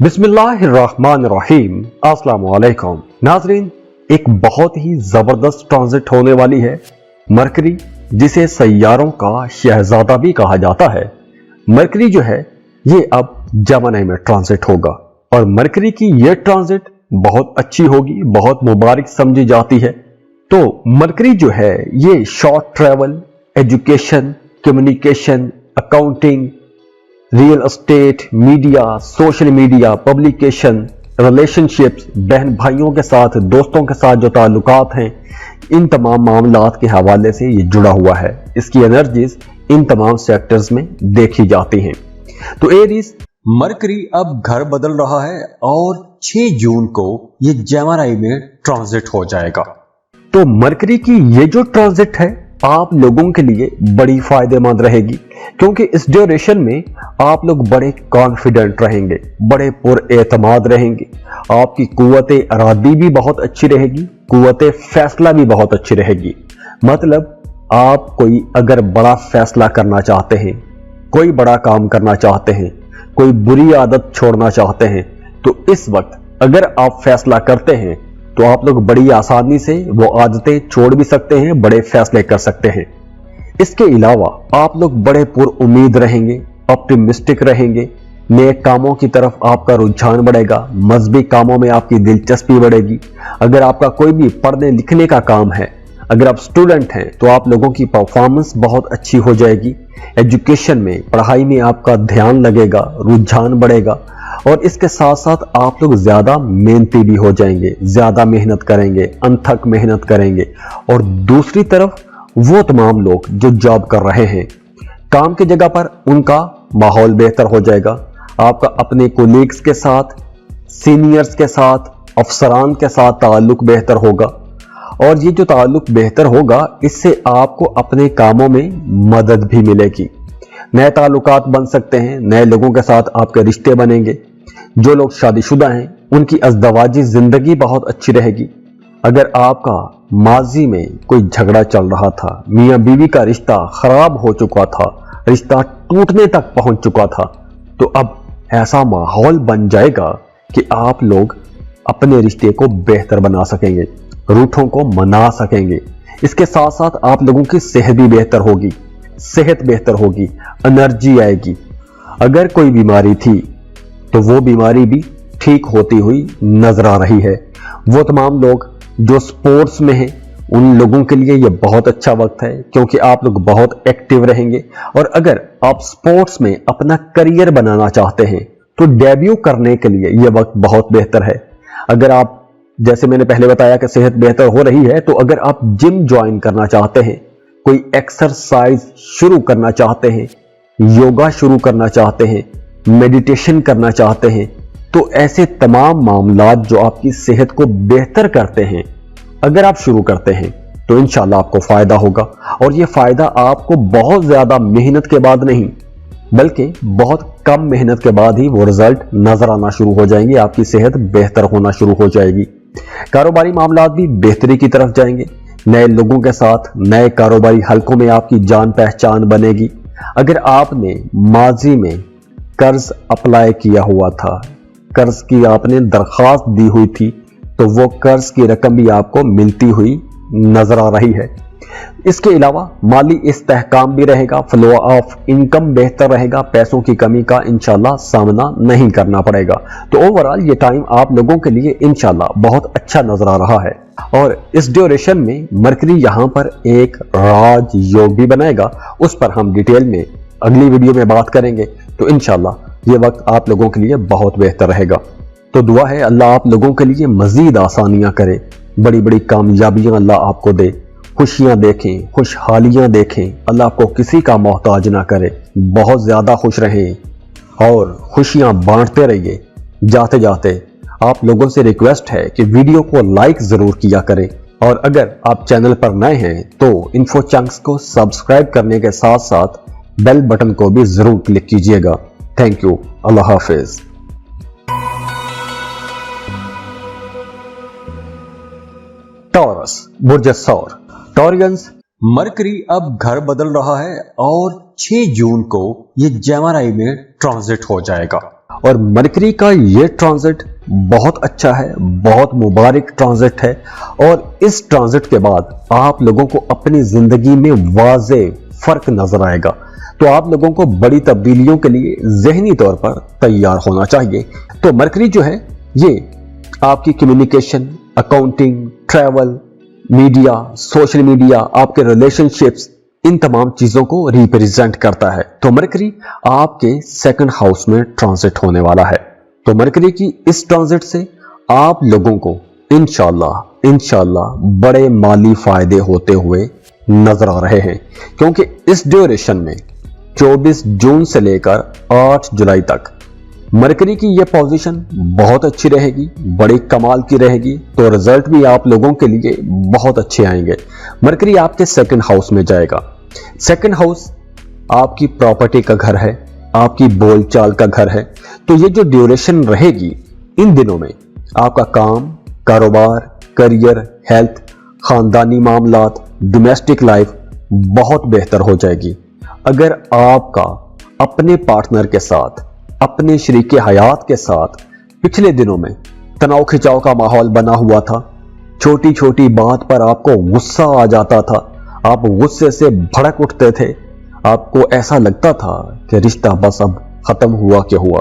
बिस्मिल्लाहिर्रहमानिर्रहीम। अस्सलाम वालेकुम नाज़रीन, एक बहुत ही जबरदस्त ट्रांजिट होने वाली है मरकरी, जिसे सैयारों का शहजादा भी कहा जाता है। मरकरी जो है ये अब जमाने में ट्रांजिट होगा और मरकरी की ये ट्रांजिट बहुत अच्छी होगी, बहुत मुबारक समझी जाती है। तो मरकरी जो है ये short travel, education, communication, accounting, real estate, media, social media, publication, relationships, बहन भाइयों के साथ, दोस्तों के साथ जो ताल्लुकात हैं, इन तमाम मामलात के हवाले से ये जुड़ा हुआ है। इसकी एनर्जीज इन तमाम सेक्टर्स में देखी जाती हैं। तो एरीज, मरकरी अब घर बदल रहा है और 6 जून को ये जेमिनी में ट्रांजिट हो जाएगा। तो मरकरी की ये जो ट्रांजिट है आप लोगों के लिए बड़ी फायदेमंद रहेगी, क्योंकि इस ड्यूरेशन में आप लोग बड़े कॉन्फिडेंट रहेंगे, बड़े पुरएतमाद रहेंगे। आपकी कुव्वते इरादी भी बहुत अच्छी रहेगी, कुव्वते फैसला भी बहुत अच्छी रहेगी। मतलब आप कोई अगर बड़ा फैसला करना चाहते हैं, कोई बड़ा काम करना चाहते हैं, कोई बुरी आदत छोड़ना चाहते हैं, तो इस वक्त अगर आप फैसला करते हैं तो आप लोग बड़ी आसानी से वो आदतें छोड़ भी सकते हैं, बड़े फैसले कर सकते हैं। इसके अलावा आप लोग बड़े पुरउम्मीद रहेंगे, ऑप्टिमिस्टिक रहेंगे, नए कामों की तरफ आपका रुझान बढ़ेगा, मजहबी कामों में आपकी दिलचस्पी बढ़ेगी। अगर आपका कोई भी पढ़ने लिखने का काम है, अगर आप स्टूडेंट हैं तो आप लोगों की परफॉर्मेंस बहुत अच्छी हो जाएगी। एजुकेशन में, पढ़ाई में आपका ध्यान लगेगा, रुझान बढ़ेगा और इसके साथ साथ आप लोग ज्यादा मेहनती भी हो जाएंगे, ज्यादा मेहनत करेंगे, अनथक मेहनत करेंगे। और दूसरी तरफ वो तमाम लोग जो जॉब कर रहे हैं, काम की जगह पर उनका माहौल बेहतर हो जाएगा। आपका अपने कोलीग्स के साथ, सीनियर्स के साथ, अफसरान के साथ ताल्लुक बेहतर होगा और ये जो ताल्लुक बेहतर होगा इससे आपको अपने कामों में मदद भी मिलेगी। नए ताल्लुकात बन सकते हैं, नए लोगों के साथ आपके रिश्ते बनेंगे। जो लोग शादीशुदा हैं उनकी अज़दवाजी जिंदगी बहुत अच्छी रहेगी। अगर आपका माजी में कोई झगड़ा चल रहा था, मियां बीवी का रिश्ता खराब हो चुका था, रिश्ता टूटने तक पहुंच चुका था, तो अब ऐसा माहौल बन जाएगा कि आप लोग अपने रिश्ते को बेहतर बना सकेंगे, रूठों को मना सकेंगे। इसके साथ साथ आप लोगों की सेहत भी बेहतर होगी, सेहत बेहतर होगी, एनर्जी आएगी। अगर कोई बीमारी थी तो वो बीमारी भी ठीक होती हुई नजर आ रही है। वो तमाम लोग जो स्पोर्ट्स में हैं उन लोगों के लिए ये बहुत अच्छा वक्त है, क्योंकि आप लोग बहुत एक्टिव रहेंगे। और अगर आप स्पोर्ट्स में अपना करियर बनाना चाहते हैं तो डेब्यू करने के लिए ये वक्त बहुत बेहतर है। अगर आप, जैसे मैंने पहले बताया कि सेहत बेहतर हो रही है, तो अगर आप जिम ज्वाइन करना चाहते हैं, कोई एक्सरसाइज शुरू करना चाहते हैं, योगा शुरू करना चाहते हैं, मेडिटेशन करना चाहते हैं, तो ऐसे तमाम मामलात जो आपकी सेहत को बेहतर करते हैं, अगर आप शुरू करते हैं तो इंशाल्लाह आपको फायदा होगा। और ये फायदा आपको बहुत ज्यादा मेहनत के बाद नहीं, बल्कि बहुत कम मेहनत के बाद ही वो रिजल्ट नजर आना शुरू हो जाएंगे, आपकी सेहत बेहतर होना शुरू हो जाएगी। कारोबारी मामलात भी बेहतरी की तरफ जाएंगे, नए लोगों के साथ, नए कारोबारी हलकों में आपकी जान पहचान बनेगी। अगर आपने माजी में कर्ज अप्लाई किया हुआ था, कर्ज की आपने दरखास्त दी हुई थी, तो वो कर्ज की रकम भी आपको मिलती हुई नजर आ रही है। इसके अलावा माली इस्तेहकाम भी रहेगा, फ्लो ऑफ इनकम बेहतर रहेगा, पैसों की कमी का इंशाल्लाह सामना नहीं करना पड़ेगा। तो ओवरऑल ये टाइम आप लोगों के लिए इंशाल्लाह बहुत अच्छा नजर आ रहा है। और इस ड्यूरेशन में मरकरी यहां पर एक राज योग भी बनाएगा, उस पर हम डिटेल में अगली वीडियो में बात करेंगे। तो इंशाल्लाह ये वक्त आप लोगों के लिए बहुत बेहतर रहेगा। तो दुआ है अल्लाह आप लोगों के लिए मजीद आसानियां करे, बड़ी बड़ी कामयाबियां अल्लाह आपको दे, खुशियां देखें, खुशहालियां देखें, अल्लाह आपको किसी का मोहताज ना करे, बहुत ज्यादा खुश रहें और खुशियां बांटते रहिए। जाते जाते आप लोगों से रिक्वेस्ट है कि वीडियो को लाइक जरूर किया करें और अगर आप चैनल पर नए हैं तो इन्फो चंक्स को सब्सक्राइब करने के साथ साथ बेल बटन को भी जरूर क्लिक कीजिएगा। थैंक यू, अल्लाह हाफिज। टॉरस, बुर्ज सौर, टॉरियंस, मरकरी अब घर बदल रहा है और 6 जून को ये जेमिनी में ट्रांजिट हो जाएगा। और मरकरी का ये ट्रांजिट बहुत अच्छा है, बहुत मुबारक ट्रांजिट है। और इस ट्रांजिट के बाद आप लोगों को अपनी जिंदगी में वाज़े फर्क नजर आएगा। तो आप लोगों को बड़ी तब्दीलियों के लिए ज़हनी तौर पर तैयार होना चाहिए। तो मरकरी जो है ये आपकी communication, accounting, travel, media, social media, आपके रिलेशनशिप्स, इन तमाम चीजों को रिप्रेजेंट करता है। तो मरकरी आपके सेकंड हाउस में ट्रांजिट होने वाला है। तो मरकरी की इस ट्रांजिट से आप लोगों को इंशाल्लाह बड़े माली फायदे होते हुए नजर आ रहे हैं, क्योंकि इस ड्यूरेशन में 24 जून से लेकर 8 जुलाई तक मरकरी की यह पोजीशन बहुत अच्छी रहेगी, बड़ी कमाल की रहेगी। तो रिजल्ट भी आप लोगों के लिए बहुत अच्छे आएंगे। मरकरी आपके सेकंड हाउस में जाएगा। सेकंड हाउस आपकी प्रॉपर्टी का घर है, आपकी बोलचाल का घर है। तो ये जो ड्यूरेशन रहेगी इन दिनों में आपका काम, कारोबार, करियर, हेल्थ, खानदानी मामलात, डोमेस्टिक लाइफ बहुत बेहतर हो जाएगी। अगर आपका अपने पार्टनर के साथ, अपने शरीके हयात के साथ पिछले दिनों में तनाव खिंचाव का माहौल बना हुआ था, छोटी छोटी बात पर आपको गुस्सा आ जाता था, आप गुस्से से भड़क उठते थे, आपको ऐसा लगता था कि रिश्ता बस अब खत्म हुआ क्या हुआ।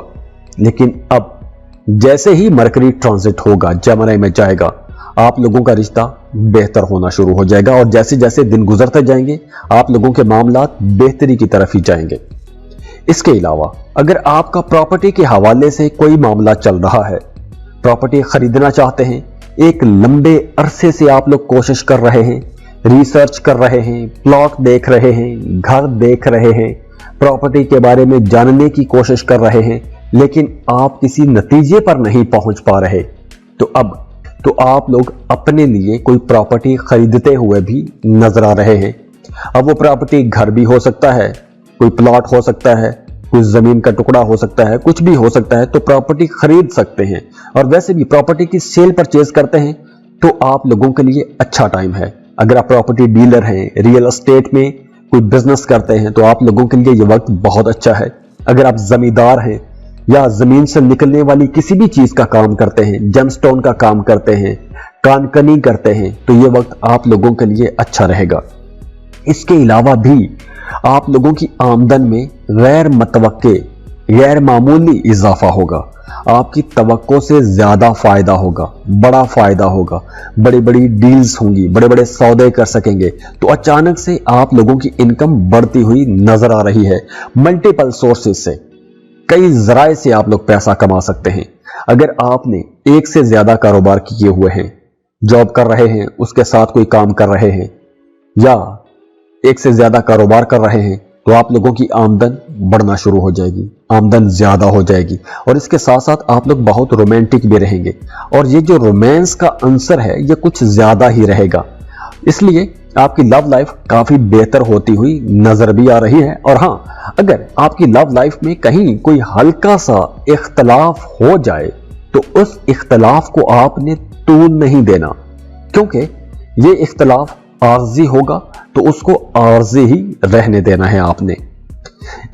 लेकिन अब जैसे ही मरकरी ट्रांजिट होगा, जमरे में जाएगा, आप लोगों का रिश्ता बेहतर होना शुरू हो जाएगा। और जैसे जैसे दिन गुजरते जाएंगे आप लोगों के मामलात बेहतरी की तरफ ही जाएंगे। इसके अलावा अगर आपका प्रॉपर्टी के हवाले से कोई मामला चल रहा है, प्रॉपर्टी खरीदना चाहते हैं, एक लंबे अरसे से आप लोग कोशिश कर रहे हैं, रिसर्च कर रहे हैं, प्लॉट देख रहे हैं, घर देख रहे हैं, प्रॉपर्टी के बारे में जानने की कोशिश कर रहे हैं, लेकिन आप किसी नतीजे पर नहीं पहुंच पा रहे, तो अब तो आप लोग अपने लिए कोई प्रॉपर्टी खरीदते हुए भी नजर आ रहे हैं। अब वो प्रॉपर्टी घर भी हो सकता है, कोई प्लॉट हो सकता है, कोई जमीन का टुकड़ा हो सकता है, कुछ भी हो सकता है। तो प्रॉपर्टी खरीद सकते हैं। और वैसे भी प्रॉपर्टी की सेल परचेज करते हैं तो आप लोगों के लिए अच्छा टाइम है। अगर आप प्रॉपर्टी डीलर हैं, रियल एस्टेट में कोई बिजनेस करते हैं, तो आप लोगों के लिए ये वक्त बहुत अच्छा है। अगर आप जमींदार हैं या जमीन से निकलने वाली किसी भी चीज का काम करते हैं, जेमस्टोन का काम करते हैं, कानकनी करते हैं, तो ये वक्त आप लोगों के लिए अच्छा रहेगा। इसके अलावा भी आप लोगों की आमदन में गैर मतवक्के, गैर मामूली इजाफा होगा। आपकी तवक्को से ज्यादा फायदा होगा, बड़ा फायदा होगा, बड़ी बड़ी डील्स होंगी, बड़े बड़े सौदे कर सकेंगे। तो अचानक से आप लोगों की इनकम बढ़ती हुई नजर आ रही है। मल्टीपल सोर्सेज से, कई जराए से आप लोग पैसा कमा सकते हैं। अगर आपने एक से ज्यादा कारोबार किए हुए हैं, जॉब कर रहे हैं, उसके साथ कोई काम कर रहे हैं, या एक से ज्यादा कारोबार कर रहे हैं, तो आप लोगों की आमदन बढ़ना शुरू हो जाएगी, आमदन ज्यादा हो जाएगी। और इसके साथ साथ आप लोग बहुत रोमांटिक भी रहेंगे। और ये जो रोमांस का आंसर है ये कुछ ज्यादा ही रहेगा, इसलिए आपकी लव लाइफ काफी बेहतर होती हुई नजर भी आ रही है। और हाँ, अगर आपकी लव लाइफ में कहीं कोई हल्का सा इख्तलाफ हो जाए तो उस इख्तलाफ को आपने तूल नहीं देना, क्योंकि ये इख्तलाफ आर्जी होगा, तो उसको आर्जी ही रहने देना है आपने।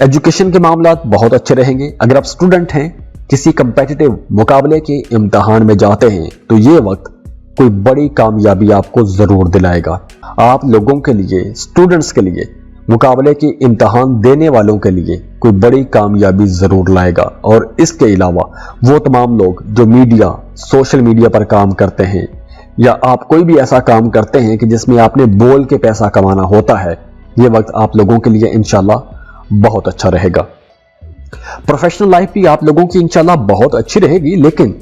एजुकेशन के मामलात बहुत अच्छे रहेंगे। अगर आप स्टूडेंट हैं, किसी कंपेटिटिव मुकाबले के इम्तिहान में जाते हैं, तो ये वक्त कोई बड़ी कामयाबी आपको जरूर दिलाएगा। आप लोगों के लिए, स्टूडेंट्स के लिए, मुकाबले के इम्तिहान देने वालों के लिए कोई बड़ी कामयाबी जरूर लाएगा। और इसके अलावा वो तमाम लोग जो मीडिया, सोशल मीडिया पर काम करते हैं, या आप कोई भी ऐसा काम करते हैं कि जिसमें आपने बोल के पैसा कमाना होता है, ये वक्त आप लोगों के लिए इंशाल्लाह बहुत अच्छा रहेगा। प्रोफेशनल लाइफ भी आप लोगों की इंशाल्लाह बहुत अच्छी रहेगी। लेकिन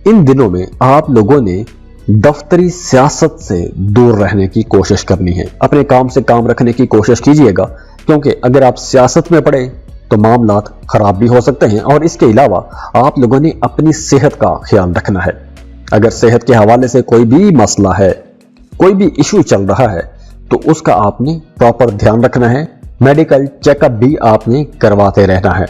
इन दिनों में आप लोगों ने दफ्तरी सियासत से दूर रहने की कोशिश करनी है। अपने काम से काम रखने की कोशिश कीजिएगा, क्योंकि अगर आप सियासत में पड़े तो मामलात खराब भी हो सकते हैं। और इसके अलावा आप लोगों ने अपनी सेहत का ख्याल रखना है। अगर सेहत के हवाले से कोई भी मसला है, कोई भी इशू चल रहा है, तो उसका आपने प्रॉपर ध्यान रखना है। मेडिकल चेकअप भी आपने करवाते रहना है।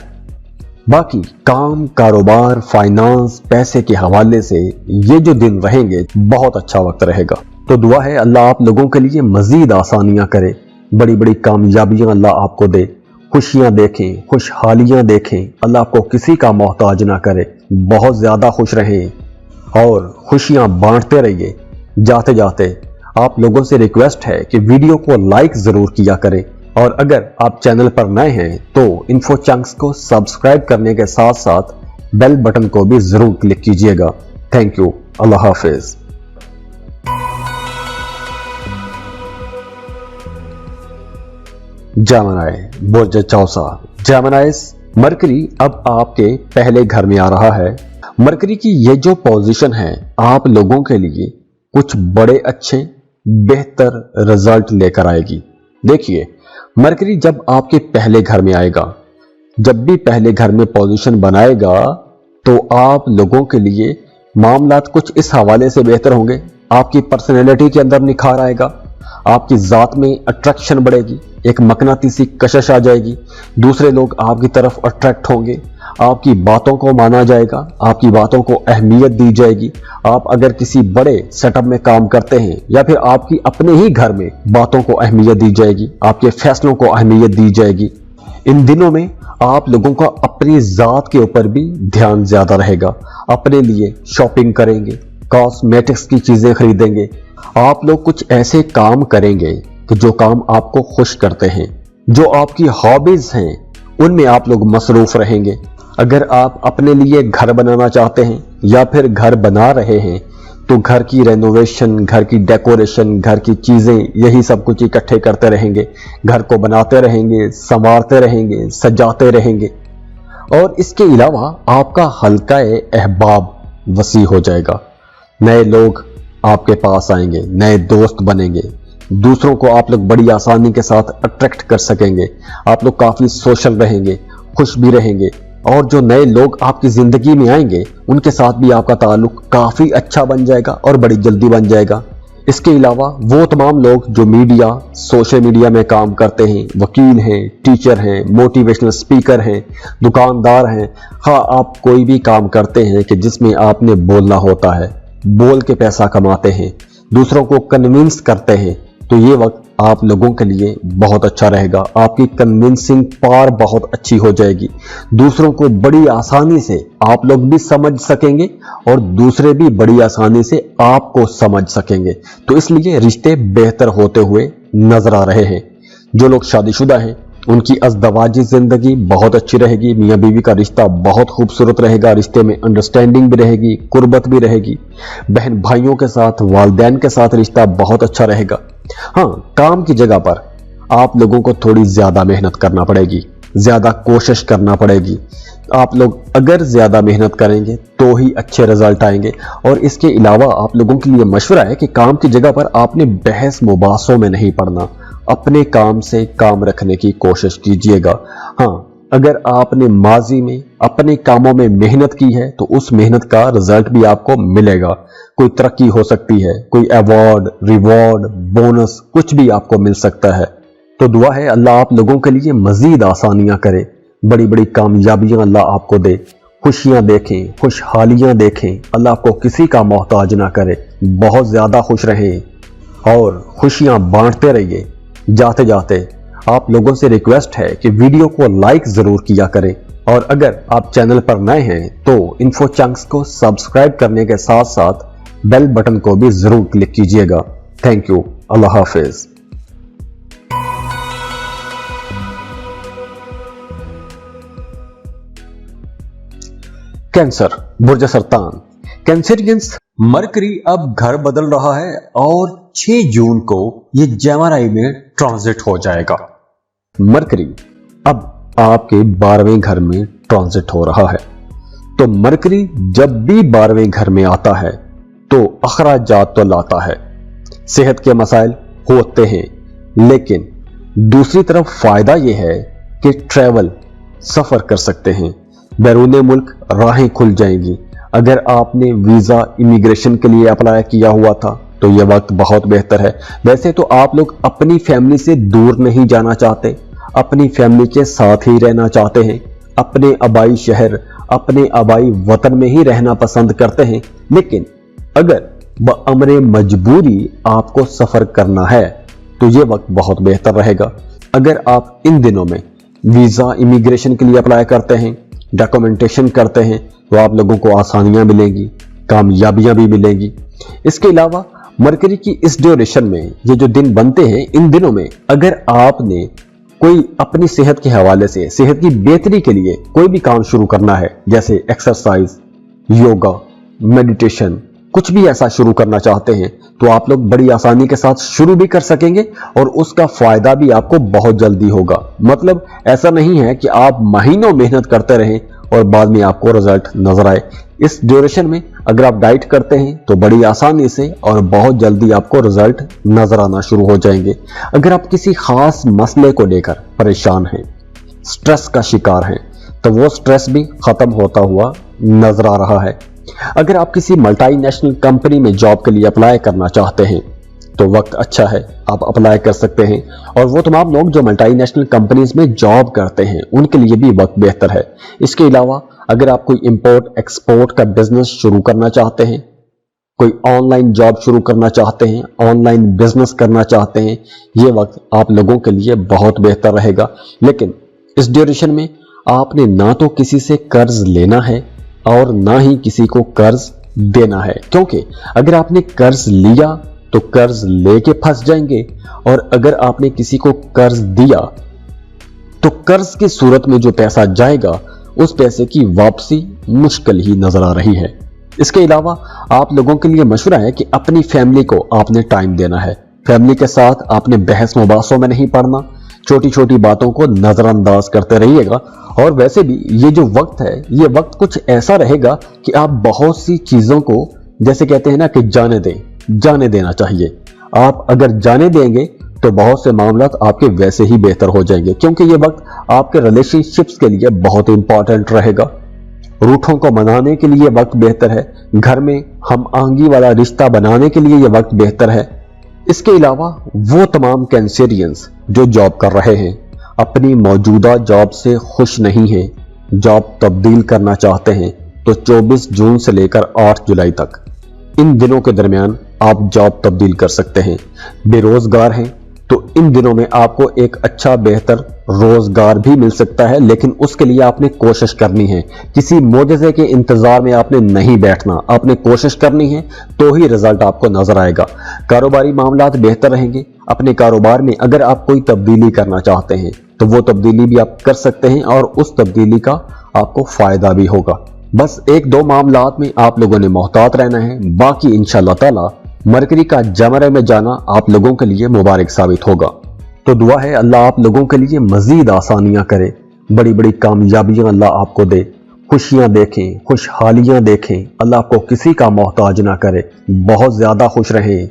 बाकी काम, कारोबार, फाइनेंस, पैसे के हवाले से ये जो दिन रहेंगे बहुत अच्छा वक्त रहेगा। तो दुआ है अल्लाह आप लोगों के लिए मजीद आसानियां करे, बड़ी बड़ी कामयाबियां अल्लाह आपको दे। खुशियां देखें, खुशहालियां देखें, अल्लाह आपको किसी का मोहताज ना करे, बहुत ज़्यादा खुश रहें और खुशियां बांटते रहिए। जाते जाते आप लोगों से रिक्वेस्ट है कि वीडियो को लाइक ज़रूर किया करें और अगर आप चैनल पर नए हैं तो इन्फो चंक्स को सब्सक्राइब करने के साथ साथ बेल बटन को भी ज़रूर क्लिक कीजिएगा। Thank you. अल्लाह हाफिज़। जेमिनी बुर्ज चौसा। जेमिनीज, मरकरी अब आपके पहले घर में आ रहा है। मरकरी की ये जो पोजीशन है आप लोगों के लिए कुछ बड़े अच्छे बेहतर रिजल्ट लेकर आएगी। देखिए, मरकरी जब आपके पहले घर में आएगा, जब भी पहले घर में पोजीशन बनाएगा तो आप लोगों के लिए मामलात कुछ इस हवाले से बेहतर होंगे। आपकी पर्सनैलिटी के अंदर निखार आएगा, आपकी ज़ात में अट्रैक्शन बढ़ेगी, एक मकनातीसी कशिश आ जाएगी, दूसरे लोग आपकी तरफ अट्रैक्ट होंगे, आपकी बातों को माना जाएगा, आपकी बातों को अहमियत दी जाएगी। आप अगर किसी बड़े सेटअप में काम करते हैं या फिर आपकी अपने ही घर में बातों को अहमियत दी जाएगी, आपके फैसलों को अहमियत दी जाएगी। इन दिनों में आप लोगों का अपनी ज़ात के ऊपर भी ध्यान ज़्यादा रहेगा। अपने लिए शॉपिंग करेंगे, कॉस्मेटिक्स की चीज़ें खरीदेंगे। आप लोग कुछ ऐसे काम करेंगे कि जो काम आपको खुश करते हैं, जो आपकी हॉबीज हैं, उनमें आप लोग मसरूफ रहेंगे। अगर आप अपने लिए घर बनाना चाहते हैं या फिर घर बना रहे हैं तो घर की रेनोवेशन, घर की डेकोरेशन, घर की चीज़ें, यही सब कुछ इकट्ठे करते रहेंगे, घर को बनाते रहेंगे, संवारते रहेंगे, सजाते रहेंगे। और इसके अलावा आपका हल्का अहबाब वसी हो जाएगा। नए लोग आपके पास आएंगे, नए दोस्त बनेंगे, दूसरों को आप लोग बड़ी आसानी के साथ अट्रैक्ट कर सकेंगे। आप लोग काफ़ी सोशल रहेंगे, खुश भी रहेंगे और जो नए लोग आपकी ज़िंदगी में आएंगे उनके साथ भी आपका ताल्लुक काफ़ी अच्छा बन जाएगा और बड़ी जल्दी बन जाएगा। इसके अलावा वो तमाम लोग जो मीडिया, सोशल मीडिया में काम करते हैं, वकील हैं, टीचर हैं, मोटिवेशनल स्पीकर हैं, दुकानदार हैं, हाँ आप कोई भी काम करते हैं कि जिसमें आपने बोलना होता है, बोल के पैसा कमाते हैं, दूसरों को कन्विंस करते हैं, तो ये वक्त आप लोगों के लिए बहुत अच्छा रहेगा। आपकी कन्विंसिंग पावर बहुत अच्छी हो जाएगी। दूसरों को बड़ी आसानी से आप लोग भी समझ सकेंगे और दूसरे भी बड़ी आसानी से आपको समझ सकेंगे। तो इसलिए रिश्ते बेहतर होते हुए नजर आ रहे हैं। जो लोग शादीशुदा हैं उनकी अज़दवाजी ज़िंदगी बहुत अच्छी रहेगी। मियाँ बीवी का रिश्ता बहुत खूबसूरत रहेगा। रिश्ते में अंडरस्टैंडिंग भी रहेगी, कुर्बत भी रहेगी। बहन भाइयों के साथ, वालिदैन के साथ रिश्ता बहुत अच्छा रहेगा। हाँ, काम की जगह पर आप लोगों को थोड़ी ज़्यादा मेहनत करना पड़ेगी, ज़्यादा कोशिश करना पड़ेगी। आप लोग अगर ज़्यादा मेहनत करेंगे तो ही अच्छे रिजल्ट आएंगे। और इसके अलावा आप लोगों के लिए मशवरा है कि काम की जगह पर आपने बहस मुबासों में नहीं पड़ना, अपने काम से काम रखने की कोशिश कीजिएगा। हाँ, अगर आपने माजी में अपने कामों में मेहनत की है तो उस मेहनत का रिजल्ट भी आपको मिलेगा। कोई तरक्की हो सकती है, कोई अवार्ड, रिवॉर्ड, बोनस, कुछ भी आपको मिल सकता है। तो दुआ है अल्लाह आप लोगों के लिए मजीद आसानियां करे, बड़ी बड़ी कामयाबियां अल्लाह आपको दे, खुशियां देखें, खुशहालियां देखें, अल्लाह आपको किसी का मोहताज ना करे, बहुत ज़्यादा खुश रहें और खुशियां बांटते रहिए। जाते जाते आप लोगों से रिक्वेस्ट है कि वीडियो को लाइक ज़रूर किया करें और अगर आप चैनल पर नए हैं तो इन्फो चंक्स को सब्सक्राइब करने के साथ साथ बेल बटन को भी ज़रूर क्लिक कीजिएगा। Thank you. अल्लाह हाफिज़। कैंसर बुर्ज सरतान। कैंसरियंस, मरकरी अब घर बदल रहा है और 6 जून को ये जेमिनी में ट्रांजिट हो जाएगा। मरकरी अब आपके 12वें घर में ट्रांजिट हो रहा है। तो मरकरी जब भी 12वें घर में आता है तो अखराजात तो लाता है, सेहत के मसाइल होते हैं, लेकिन दूसरी तरफ फायदा यह है कि ट्रैवल, सफर कर सकते हैं, बैरून मुल्क राहें खुल जाएंगी। अगर आपने वीजा इमिग्रेशन के लिए अप्लाई किया हुआ था तो यह वक्त बहुत बेहतर है। वैसे तो आप लोग अपनी फैमिली से दूर नहीं जाना चाहते, अपनी फैमिली के साथ ही रहना चाहते हैं, अपने आबाई शहर, अपने आबाई वतन में ही रहना पसंद करते हैं। लेकिन अगर बअमरे मजबूरी आपको सफर करना है तो यह वक्त बहुत बेहतर रहेगा। अगर आप इन दिनों में वीज़ा इमिग्रेशन के लिए अप्लाई करते हैं, डॉक्यूमेंटेशन करते हैं, तो आप लोगों को आसानियां मिलेंगी, कामयाबियां भी मिलेंगी। इसके अलावा मरकरी की इस ड्यूरेशन में ये जो दिन बनते हैं, इन दिनों में अगर आपने कोई अपनी सेहत के हवाले से, सेहत की बेहतरी के लिए कोई भी काम शुरू करना है, जैसे एक्सरसाइज, योगा, मेडिटेशन, कुछ भी ऐसा शुरू करना चाहते हैं, तो आप लोग बड़ी आसानी के साथ शुरू भी कर सकेंगे और उसका फायदा भी आपको बहुत जल्दी होगा। मतलब ऐसा नहीं है कि आप महीनों मेहनत करते रहें और बाद में आपको रिजल्ट नजर आए। इस ड्यूरेशन में अगर आप डाइट करते हैं तो बड़ी आसानी से और बहुत जल्दी आपको रिजल्ट नजर आना शुरू हो जाएंगे। अगर आप किसी खास मसले को लेकर परेशान हैं, स्ट्रेस का शिकार हैं, तो वो स्ट्रेस भी खत्म होता हुआ नजर आ रहा है। अगर आप किसी मल्टीनेशनल कंपनी में जॉब के लिए अप्लाई करना चाहते हैं तो वक्त अच्छा है, आप अप्लाई कर सकते हैं। और वो तमाम लोग जो मल्टीनेशनल कंपनीज में जॉब करते हैं उनके लिए भी वक्त बेहतर है। इसके अलावा अगर आप कोई इंपोर्ट एक्सपोर्ट का बिजनेस शुरू करना चाहते हैं, कोई ऑनलाइन जॉब शुरू करना चाहते हैं, ऑनलाइन बिजनेस करना चाहते हैं, ये वक्त आप लोगों के लिए बहुत बेहतर रहेगा। लेकिन इस ड्यूरेशन में आपने ना तो किसी से कर्ज लेना है और ना ही किसी को कर्ज देना है, क्योंकि अगर आपने कर्ज लिया तो कर्ज लेके फंस जाएंगे और अगर आपने किसी को कर्ज दिया तो कर्ज की सूरत में जो पैसा जाएगा उस पैसे की वापसी मुश्किल ही नजर आ रही है। इसके अलावा आप लोगों के लिए मशवरा है कि अपनी फैमिली को आपने टाइम देना है। फैमिली के साथ आपने बहस मुबासों में नहीं पड़ना, छोटी छोटी बातों को नजरअंदाज करते रहिएगा। और वैसे भी ये जो वक्त है, ये वक्त कुछ ऐसा रहेगा कि आप बहुत सी चीजों को, जैसे कहते हैं ना कि जाने देना चाहिए। आप अगर जाने देंगे तो बहुत से मामलात आपके वैसे ही बेहतर हो जाएंगे, क्योंकि ये वक्त आपके रिलेशनशिप्स के लिए बहुत इंपॉर्टेंट रहेगा। रूठों को मनाने के लिए वक्त बेहतर है, घर में हम आहंगी वाला रिश्ता बनाने के लिए ये वक्त बेहतर है। इसके अलावा वो तमाम कैंसेरियंस जो जॉब कर रहे हैं, अपनी मौजूदा जॉब से खुश नहीं हैं, जॉब तब्दील करना चाहते हैं, तो 24 जून से लेकर 8 जुलाई तक इन दिनों के दरमियान आप जॉब तब्दील कर सकते हैं। बेरोजगार हैं तो इन दिनों में आपको एक अच्छा बेहतर रोजगार भी मिल सकता है, लेकिन उसके लिए आपने कोशिश करनी है। किसी मोजज़े के इंतजार में आपने नहीं बैठना, आपने कोशिश करनी है तो ही रिजल्ट आपको नजर आएगा। कारोबारी मामलात बेहतर रहेंगे। अपने कारोबार में अगर आप कोई तब्दीली करना चाहते हैं तो वो तब्दीली भी आप कर सकते हैं और उस तब्दीली का आपको फायदा भी होगा। बस एक दो मामलात में आप लोगों ने मोहतात रहना है, बाकी इंशाअल्लाह ताला मरकरी का जमरे में जाना आप लोगों के लिए मुबारक साबित होगा। तो दुआ है अल्लाह आप लोगों के लिए मजीद आसानियां करे, बड़ी बड़ी कामयाबियां अल्लाह आपको दे, खुशियां देखें, खुशहालियां देखें, अल्लाह आपको किसी का मोहताज ना करे, बहुत ज्यादा खुश रहें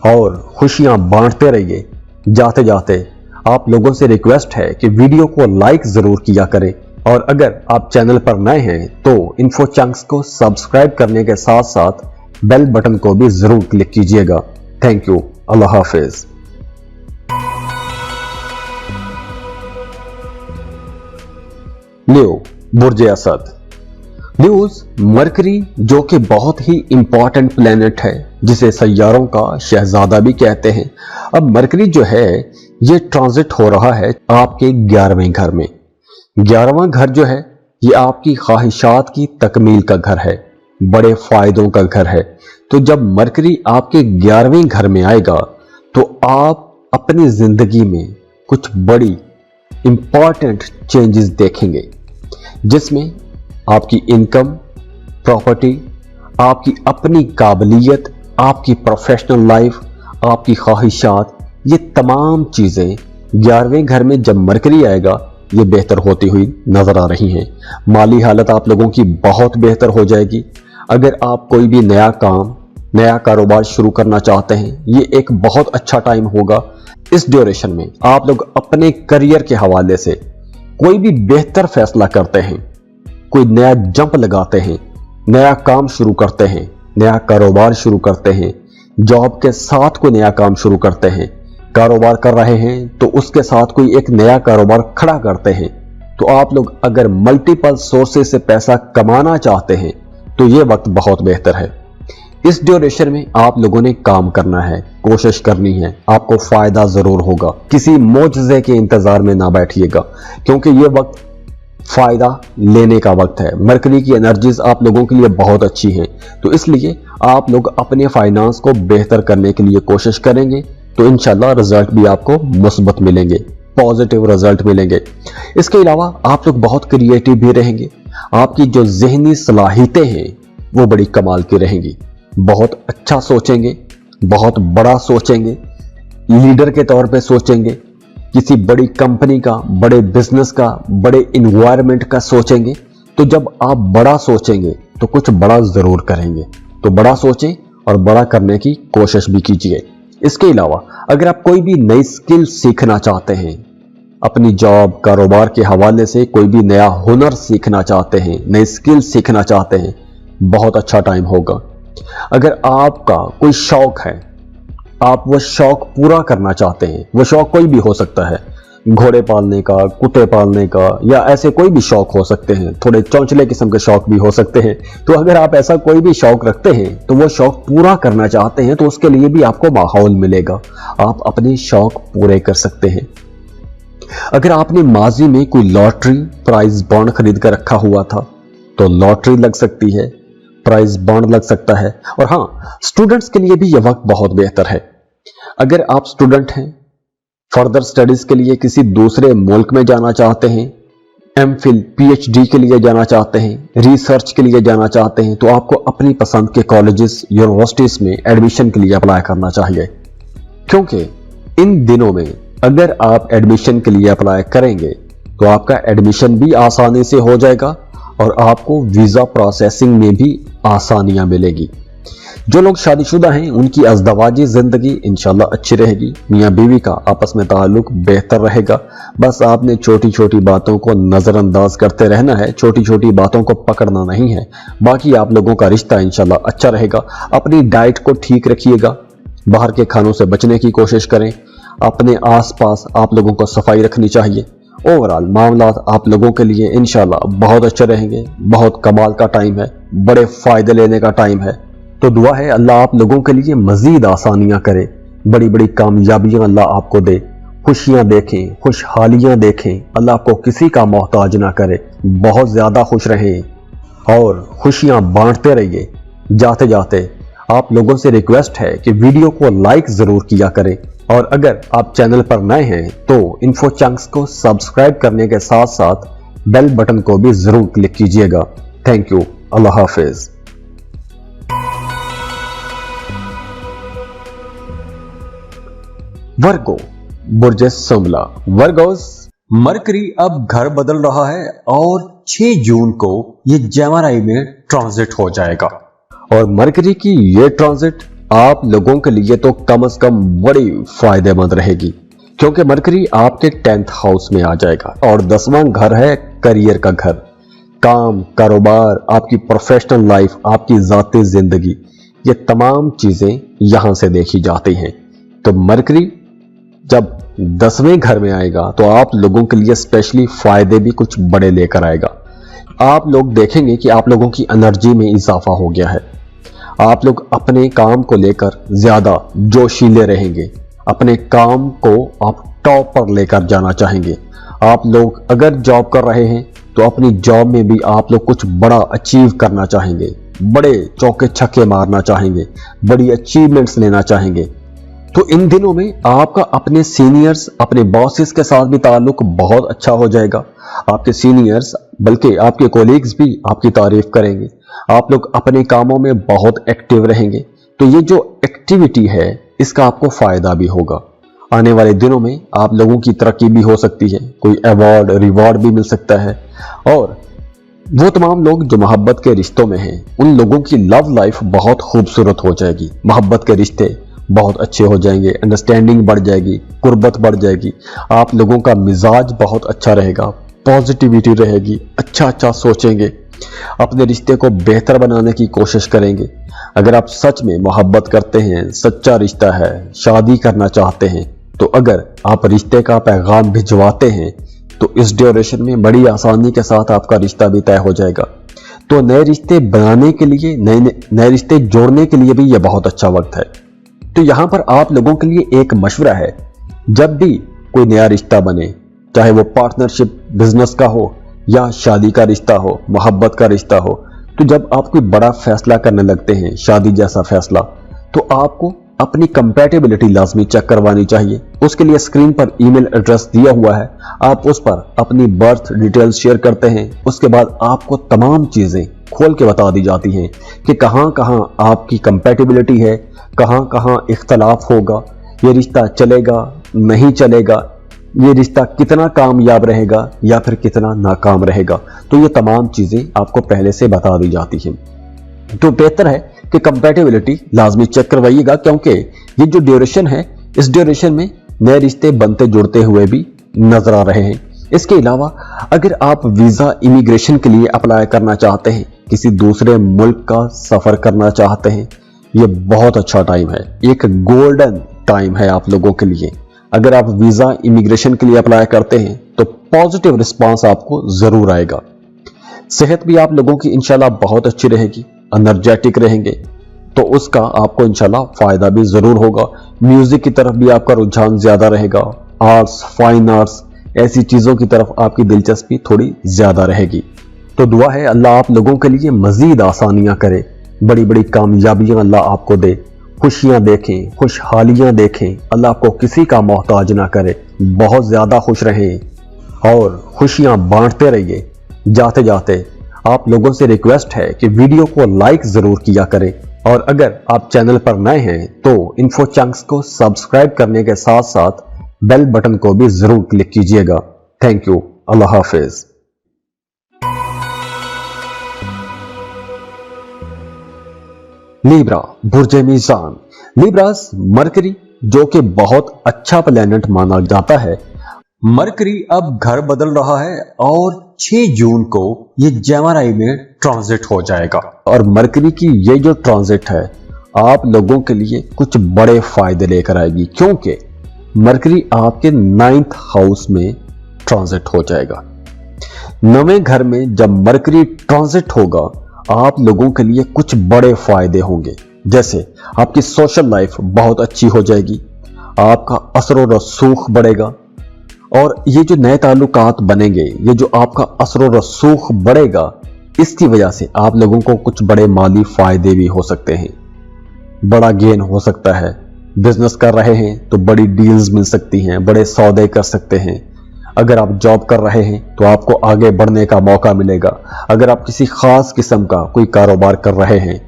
और खुशियां बांटते रहिए। जाते जाते आप लोगों से रिक्वेस्ट है कि वीडियो को लाइक जरूर किया करें और अगर आप चैनल पर नए हैं तो इन्फो चंक्स को सब्सक्राइब करने के साथ साथ बेल बटन को भी जरूर क्लिक कीजिएगा। Thank you. Allah Hafiz. Leo Burj Asad news mercury जो कि बहुत ही इंपॉर्टेंट प्लेनेट है, जिसे सैयारों का शहजादा भी कहते हैं। अब मरकरी जो है ये ट्रांजिट हो रहा है आपके 11वें घर में। 11वां घर जो है ये आपकी ख्वाहिशात की तकमील का घर है, बड़े फायदों का घर है। तो जब मरकरी आपके 11वें घर में आएगा तो आप अपनी जिंदगी में कुछ बड़ी इंपॉर्टेंट चेंजेस देखेंगे, जिसमें आपकी इनकम, प्रॉपर्टी, आपकी अपनी काबिलियत, आपकी प्रोफेशनल लाइफ, आपकी ख्वाहिशात, ये तमाम चीजें 11वें घर में जब मरकरी आएगा ये बेहतर होती हुई नजर आ रही हैं। माली हालत आप लोगों की बहुत बेहतर हो जाएगी। अगर आप कोई भी नया काम, नया कारोबार शुरू करना चाहते हैं, ये एक बहुत अच्छा टाइम होगा। इस ड्यूरेशन में आप लोग अपने करियर के हवाले से कोई भी बेहतर फैसला करते हैं, कोई नया जंप लगाते हैं, नया काम शुरू करते हैं, नया कारोबार शुरू करते हैं, जॉब के साथ कोई नया काम शुरू करते हैं, कारोबार कर रहे हैं तो उसके साथ कोई एक नया कारोबार खड़ा करते हैं, तो आप लोग अगर मल्टीपल सोर्सेस से पैसा कमाना चाहते हैं तो ये वक्त बहुत बेहतर है। इस ड्यूरेशन में आप लोगों ने काम करना है, कोशिश करनी है, आपको फायदा जरूर होगा। किसी मोजज़े के इंतजार में ना बैठिएगा, क्योंकि ये वक्त फायदा लेने का वक्त है। मरकरी की एनर्जीज आप लोगों के लिए बहुत अच्छी हैं, तो इसलिए आप लोग अपने फाइनेंस को बेहतर करने के लिए कोशिश करेंगे तो इंशाल्लाह रिजल्ट भी आपको मुस्बत मिलेंगे, पॉजिटिव रिजल्ट मिलेंगे। इसके अलावा आप लोग बहुत क्रिएटिव भी रहेंगे। आपकी जो जहनी सलाहियतें हैं वो बड़ी कमाल की रहेंगी। बहुत अच्छा सोचेंगे, बहुत बड़ा सोचेंगे, लीडर के तौर पे सोचेंगे, किसी बड़ी कंपनी का, बड़े बिजनेस का, बड़े इन्वायरमेंट का सोचेंगे। तो जब आप बड़ा सोचेंगे तो कुछ बड़ा जरूर करेंगे। तो बड़ा सोचें और बड़ा करने की कोशिश भी कीजिए। इसके अलावा अगर आप कोई भी नई स्किल सीखना चाहते हैं, अपनी जॉब कारोबार के हवाले से कोई भी नया हुनर सीखना चाहते हैं, नई स्किल सीखना चाहते हैं, बहुत अच्छा टाइम होगा। अगर आपका कोई शौक है, आप वो शौक पूरा करना चाहते हैं, वो शौक कोई भी हो सकता है, घोड़े पालने का, कुत्ते पालने का, या ऐसे कोई भी शौक हो सकते हैं, थोड़े चौंचले किस्म के शौक भी हो सकते हैं। तो अगर आप ऐसा कोई भी शौक रखते हैं तो वो शौक पूरा करना चाहते हैं, तो उसके लिए भी आपको माहौल मिलेगा, आप अपने शौक पूरे कर सकते हैं। अगर आपने माजी में कोई लॉटरी प्राइज बॉन्ड खरीद कर रखा हुआ था तो लॉटरी लग सकती है, प्राइज बॉन्ड लग सकता है। और हाँ, स्टूडेंट्स के लिए भी यह वक्त बहुत बेहतर है। अगर आप स्टूडेंट हैं, फर्दर स्टडीज के लिए किसी दूसरे मुल्क में जाना चाहते हैं, एमफिल पीएचडी के लिए जाना चाहते हैं, रिसर्च के लिए जाना चाहते हैं, तो आपको अपनी पसंद के कॉलेजेस यूनिवर्सिटीज में एडमिशन के लिए अप्लाई करना चाहिए। क्योंकि इन दिनों में अगर आप एडमिशन के लिए अप्लाई करेंगे तो आपका एडमिशन भी आसानी से हो जाएगा और आपको वीजा प्रोसेसिंग में भी आसानियां मिलेगी। जो लोग शादीशुदा हैं उनकी अज़दवाजी जिंदगी इंशाल्लाह अच्छी रहेगी, मियाँ बीवी का आपस में ताल्लुक बेहतर रहेगा। बस आपने छोटी छोटी बातों को नजरअंदाज करते रहना है, छोटी छोटी बातों को पकड़ना नहीं है। बाकी आप लोगों का रिश्ता इंशाल्लाह अच्छा रहेगा। अपनी डाइट को ठीक रखिएगा, बाहर के खानों से बचने की कोशिश करें, अपने आसपास आप लोगों को सफाई रखनी चाहिए। ओवरऑल मामला आप लोगों के लिए इंशाल्लाह बहुत अच्छे रहेंगे। बहुत कमाल का टाइम है, बड़े फायदे लेने का टाइम है। तो दुआ है अल्लाह आप लोगों के लिए मजीद आसानियां करे, बड़ी बड़ी कामयाबियां अल्लाह आपको दे, खुशियां देखें, खुशहालियां देखें, अल्लाह आपको किसी का मोहताज ना करे। बहुत ज्यादा खुश रहें और खुशियां बांटते रहिए। जाते जाते आप लोगों से रिक्वेस्ट है कि वीडियो को लाइक जरूर किया करें, और अगर आप चैनल पर नए हैं तो इन्फो चंक्स को सब्सक्राइब करने के साथ साथ बेल बटन को भी जरूर क्लिक कीजिएगा। थैंक यू, अल्लाह हाफिज। वर्गो, बुर्ज सुमला। वर्गोस, मरकरी अब घर बदल रहा है और 6 जून को ये जेमिनी में ट्रांजिट हो जाएगा। और मरकरी की ये ट्रांजिट आप लोगों के लिए तो कम से कम बड़ी फायदेमंद रहेगी, क्योंकि मरकरी आपके 10th हाउस में आ जाएगा और 10वां घर है करियर का घर। काम, कारोबार, आपकी प्रोफेशनल लाइफ, आपकी जाती जिंदगी, ये तमाम चीजें यहां से देखी जाती हैं। तो मरकरी जब 10वें घर में आएगा तो आप लोगों के लिए स्पेशली फायदे भी कुछ बड़े लेकर आएगा। आप लोग देखेंगे कि आप लोगों की एनर्जी में इजाफा हो गया है। आप लोग अपने काम को लेकर ज्यादा जोशीले रहेंगे, अपने काम को आप टॉप पर लेकर जाना चाहेंगे। आप लोग अगर जॉब कर रहे हैं तो अपनी जॉब में भी आप लोग कुछ बड़ा अचीव करना चाहेंगे, बड़े चौके छक्के मारना चाहेंगे, बड़ी अचीवमेंट्स लेना चाहेंगे। तो इन दिनों में आपका अपने सीनियर्स, अपने बॉसेस के साथ भी ताल्लुक बहुत अच्छा हो जाएगा। आपके सीनियर्स बल्कि आपके कोलीग्स भी आपकी तारीफ करेंगे। आप लोग अपने कामों में बहुत एक्टिव रहेंगे। तो ये जो एक्टिविटी है इसका आपको फायदा भी होगा। आने वाले दिनों में आप लोगों की तरक्की भी हो सकती है, कोई अवार्ड रिवॉर्ड भी मिल सकता है। और वो तमाम लोग जो मोहब्बत के रिश्तों में हैं उन लोगों की लव लाइफ बहुत खूबसूरत हो जाएगी। मोहब्बत के रिश्ते बहुत अच्छे हो जाएंगे, अंडरस्टैंडिंग बढ़ जाएगी, कुर्बत बढ़ जाएगी। आप लोगों का मिजाज बहुत अच्छा रहेगा, पॉजिटिविटी रहेगी, अच्छा सोचेंगे, अपने रिश्ते को बेहतर बनाने की कोशिश करेंगे। अगर आप सच में मोहब्बत करते हैं, सच्चा रिश्ता है, शादी करना चाहते हैं, तो अगर आप रिश्ते का पैगाम भिजवाते हैं तो इस ड्यूरेशन में बड़ी आसानी के साथ आपका रिश्ता भी तय हो जाएगा। तो नए रिश्ते बनाने के लिए, नए रिश्ते जोड़ने के लिए भी यह बहुत अच्छा वक्त है। तो यहां पर आप लोगों के लिए एक मशवरा है, जब भी कोई नया रिश्ता बने, चाहे वो पार्टनरशिप बिजनेस का हो या शादी का रिश्ता हो, मोहब्बत का रिश्ता हो, तो जब आप कोई बड़ा फैसला करने लगते हैं, शादी जैसा फैसला, तो आपको अपनी कंपैटिबिलिटी लाजमी चेक करवानी चाहिए। उसके लिए स्क्रीन पर ईमेल एड्रेस दिया हुआ है, आप उस पर अपनी बर्थ डिटेल्स शेयर करते हैं। उसके बाद आपको तमाम चीजें खोल के बता दी जाती हैं कि कहां कहां आपकी कंपैटिबिलिटी है, कहां कहां इख्तलाफ होगा, ये रिश्ता चलेगा नहीं चलेगा, ये रिश्ता कितना कामयाब रहेगा या फिर कितना नाकाम रहेगा। तो ये तमाम चीजें आपको पहले से बता दी जाती हैं। तो बेहतर है कि कंपैटिबिलिटी लाजमी चेक करवाइएगा, क्योंकि ये जो ड्यूरेशन है, इस ड्यूरेशन में नए रिश्ते बनते जुड़ते हुए भी नजर आ रहे हैं। इसके अलावा अगर आप वीजा इमिग्रेशन के लिए अप्लाई करना चाहते हैं, किसी दूसरे मुल्क का सफर करना चाहते हैं, ये बहुत अच्छा टाइम है, एक गोल्डन टाइम है आप लोगों के लिए। अगर आप वीजा इमिग्रेशन के लिए अप्लाई करते हैं तो पॉजिटिव रिस्पांस आपको जरूर आएगा। सेहत भी आप लोगों की इंशाल्लाह बहुत अच्छी रहेगी, एनर्जेटिक रहेंगे, तो उसका आपको इंशाल्लाह फायदा भी जरूर होगा। म्यूजिक की तरफ भी आपका रुझान ज्यादा रहेगा, आर्ट्स, फाइन आर्ट्स, ऐसी चीजों की तरफ आपकी दिलचस्पी थोड़ी ज्यादा रहेगी। तो दुआ है अल्लाह आप लोगों के लिए मजीद आसानियां करे, बड़ी बड़ी कामयाबियां अल्लाह आपको दे, खुशियां देखें, खुशहालियां देखें, अल्लाह आपको किसी का मोहताज ना करे, बहुत ज्यादा खुश रहें और खुशियां बांटते रहिए। जाते जाते आप लोगों से रिक्वेस्ट है कि वीडियो को लाइक जरूर किया करें, और अगर आप चैनल पर नए हैं तो इन्फो चंक्स को सब्सक्राइब करने के साथ साथ बेल बटन को भी जरूर क्लिक कीजिएगा। थैंक यू, अल्लाह हाफिज। लीब्रा, बुर्जे मीज़ान। लीब्रास मरकरी, जो कि बहुत अच्छा प्लेनेट माना जाता है, मरकरी अब घर बदल रहा है और 6 जून को ये जेमिनी में ट्रांजिट हो जाएगा। और मरकरी की ये जो ट्रांजिट है आप लोगों के लिए कुछ बड़े फायदे लेकर आएगी, क्योंकि मरकरी आपके 9th हाउस में ट्रांजिट हो जाएगा। नवे घर में जब मरकरी ट्रांजिट होगा आप लोगों के लिए कुछ बड़े फायदे होंगे, जैसे आपकी सोशल लाइफ बहुत अच्छी हो जाएगी, आपका असर व रसूख बढ़ेगा, और ये जो नए ताल्लुकात बनेंगे, ये जो आपका असर व रसूख बढ़ेगा, इसकी वजह से आप लोगों को कुछ बड़े माली फायदे भी हो सकते हैं, बड़ा गेन हो सकता है। बिजनेस कर रहे हैं तो बड़ी डील्स मिल सकती हैं, बड़े सौदे कर सकते हैं। अगर आप जॉब कर रहे हैं तो आपको आगे बढ़ने का मौका मिलेगा। अगर आप किसी खास किस्म का कोई कारोबार कर रहे हैं,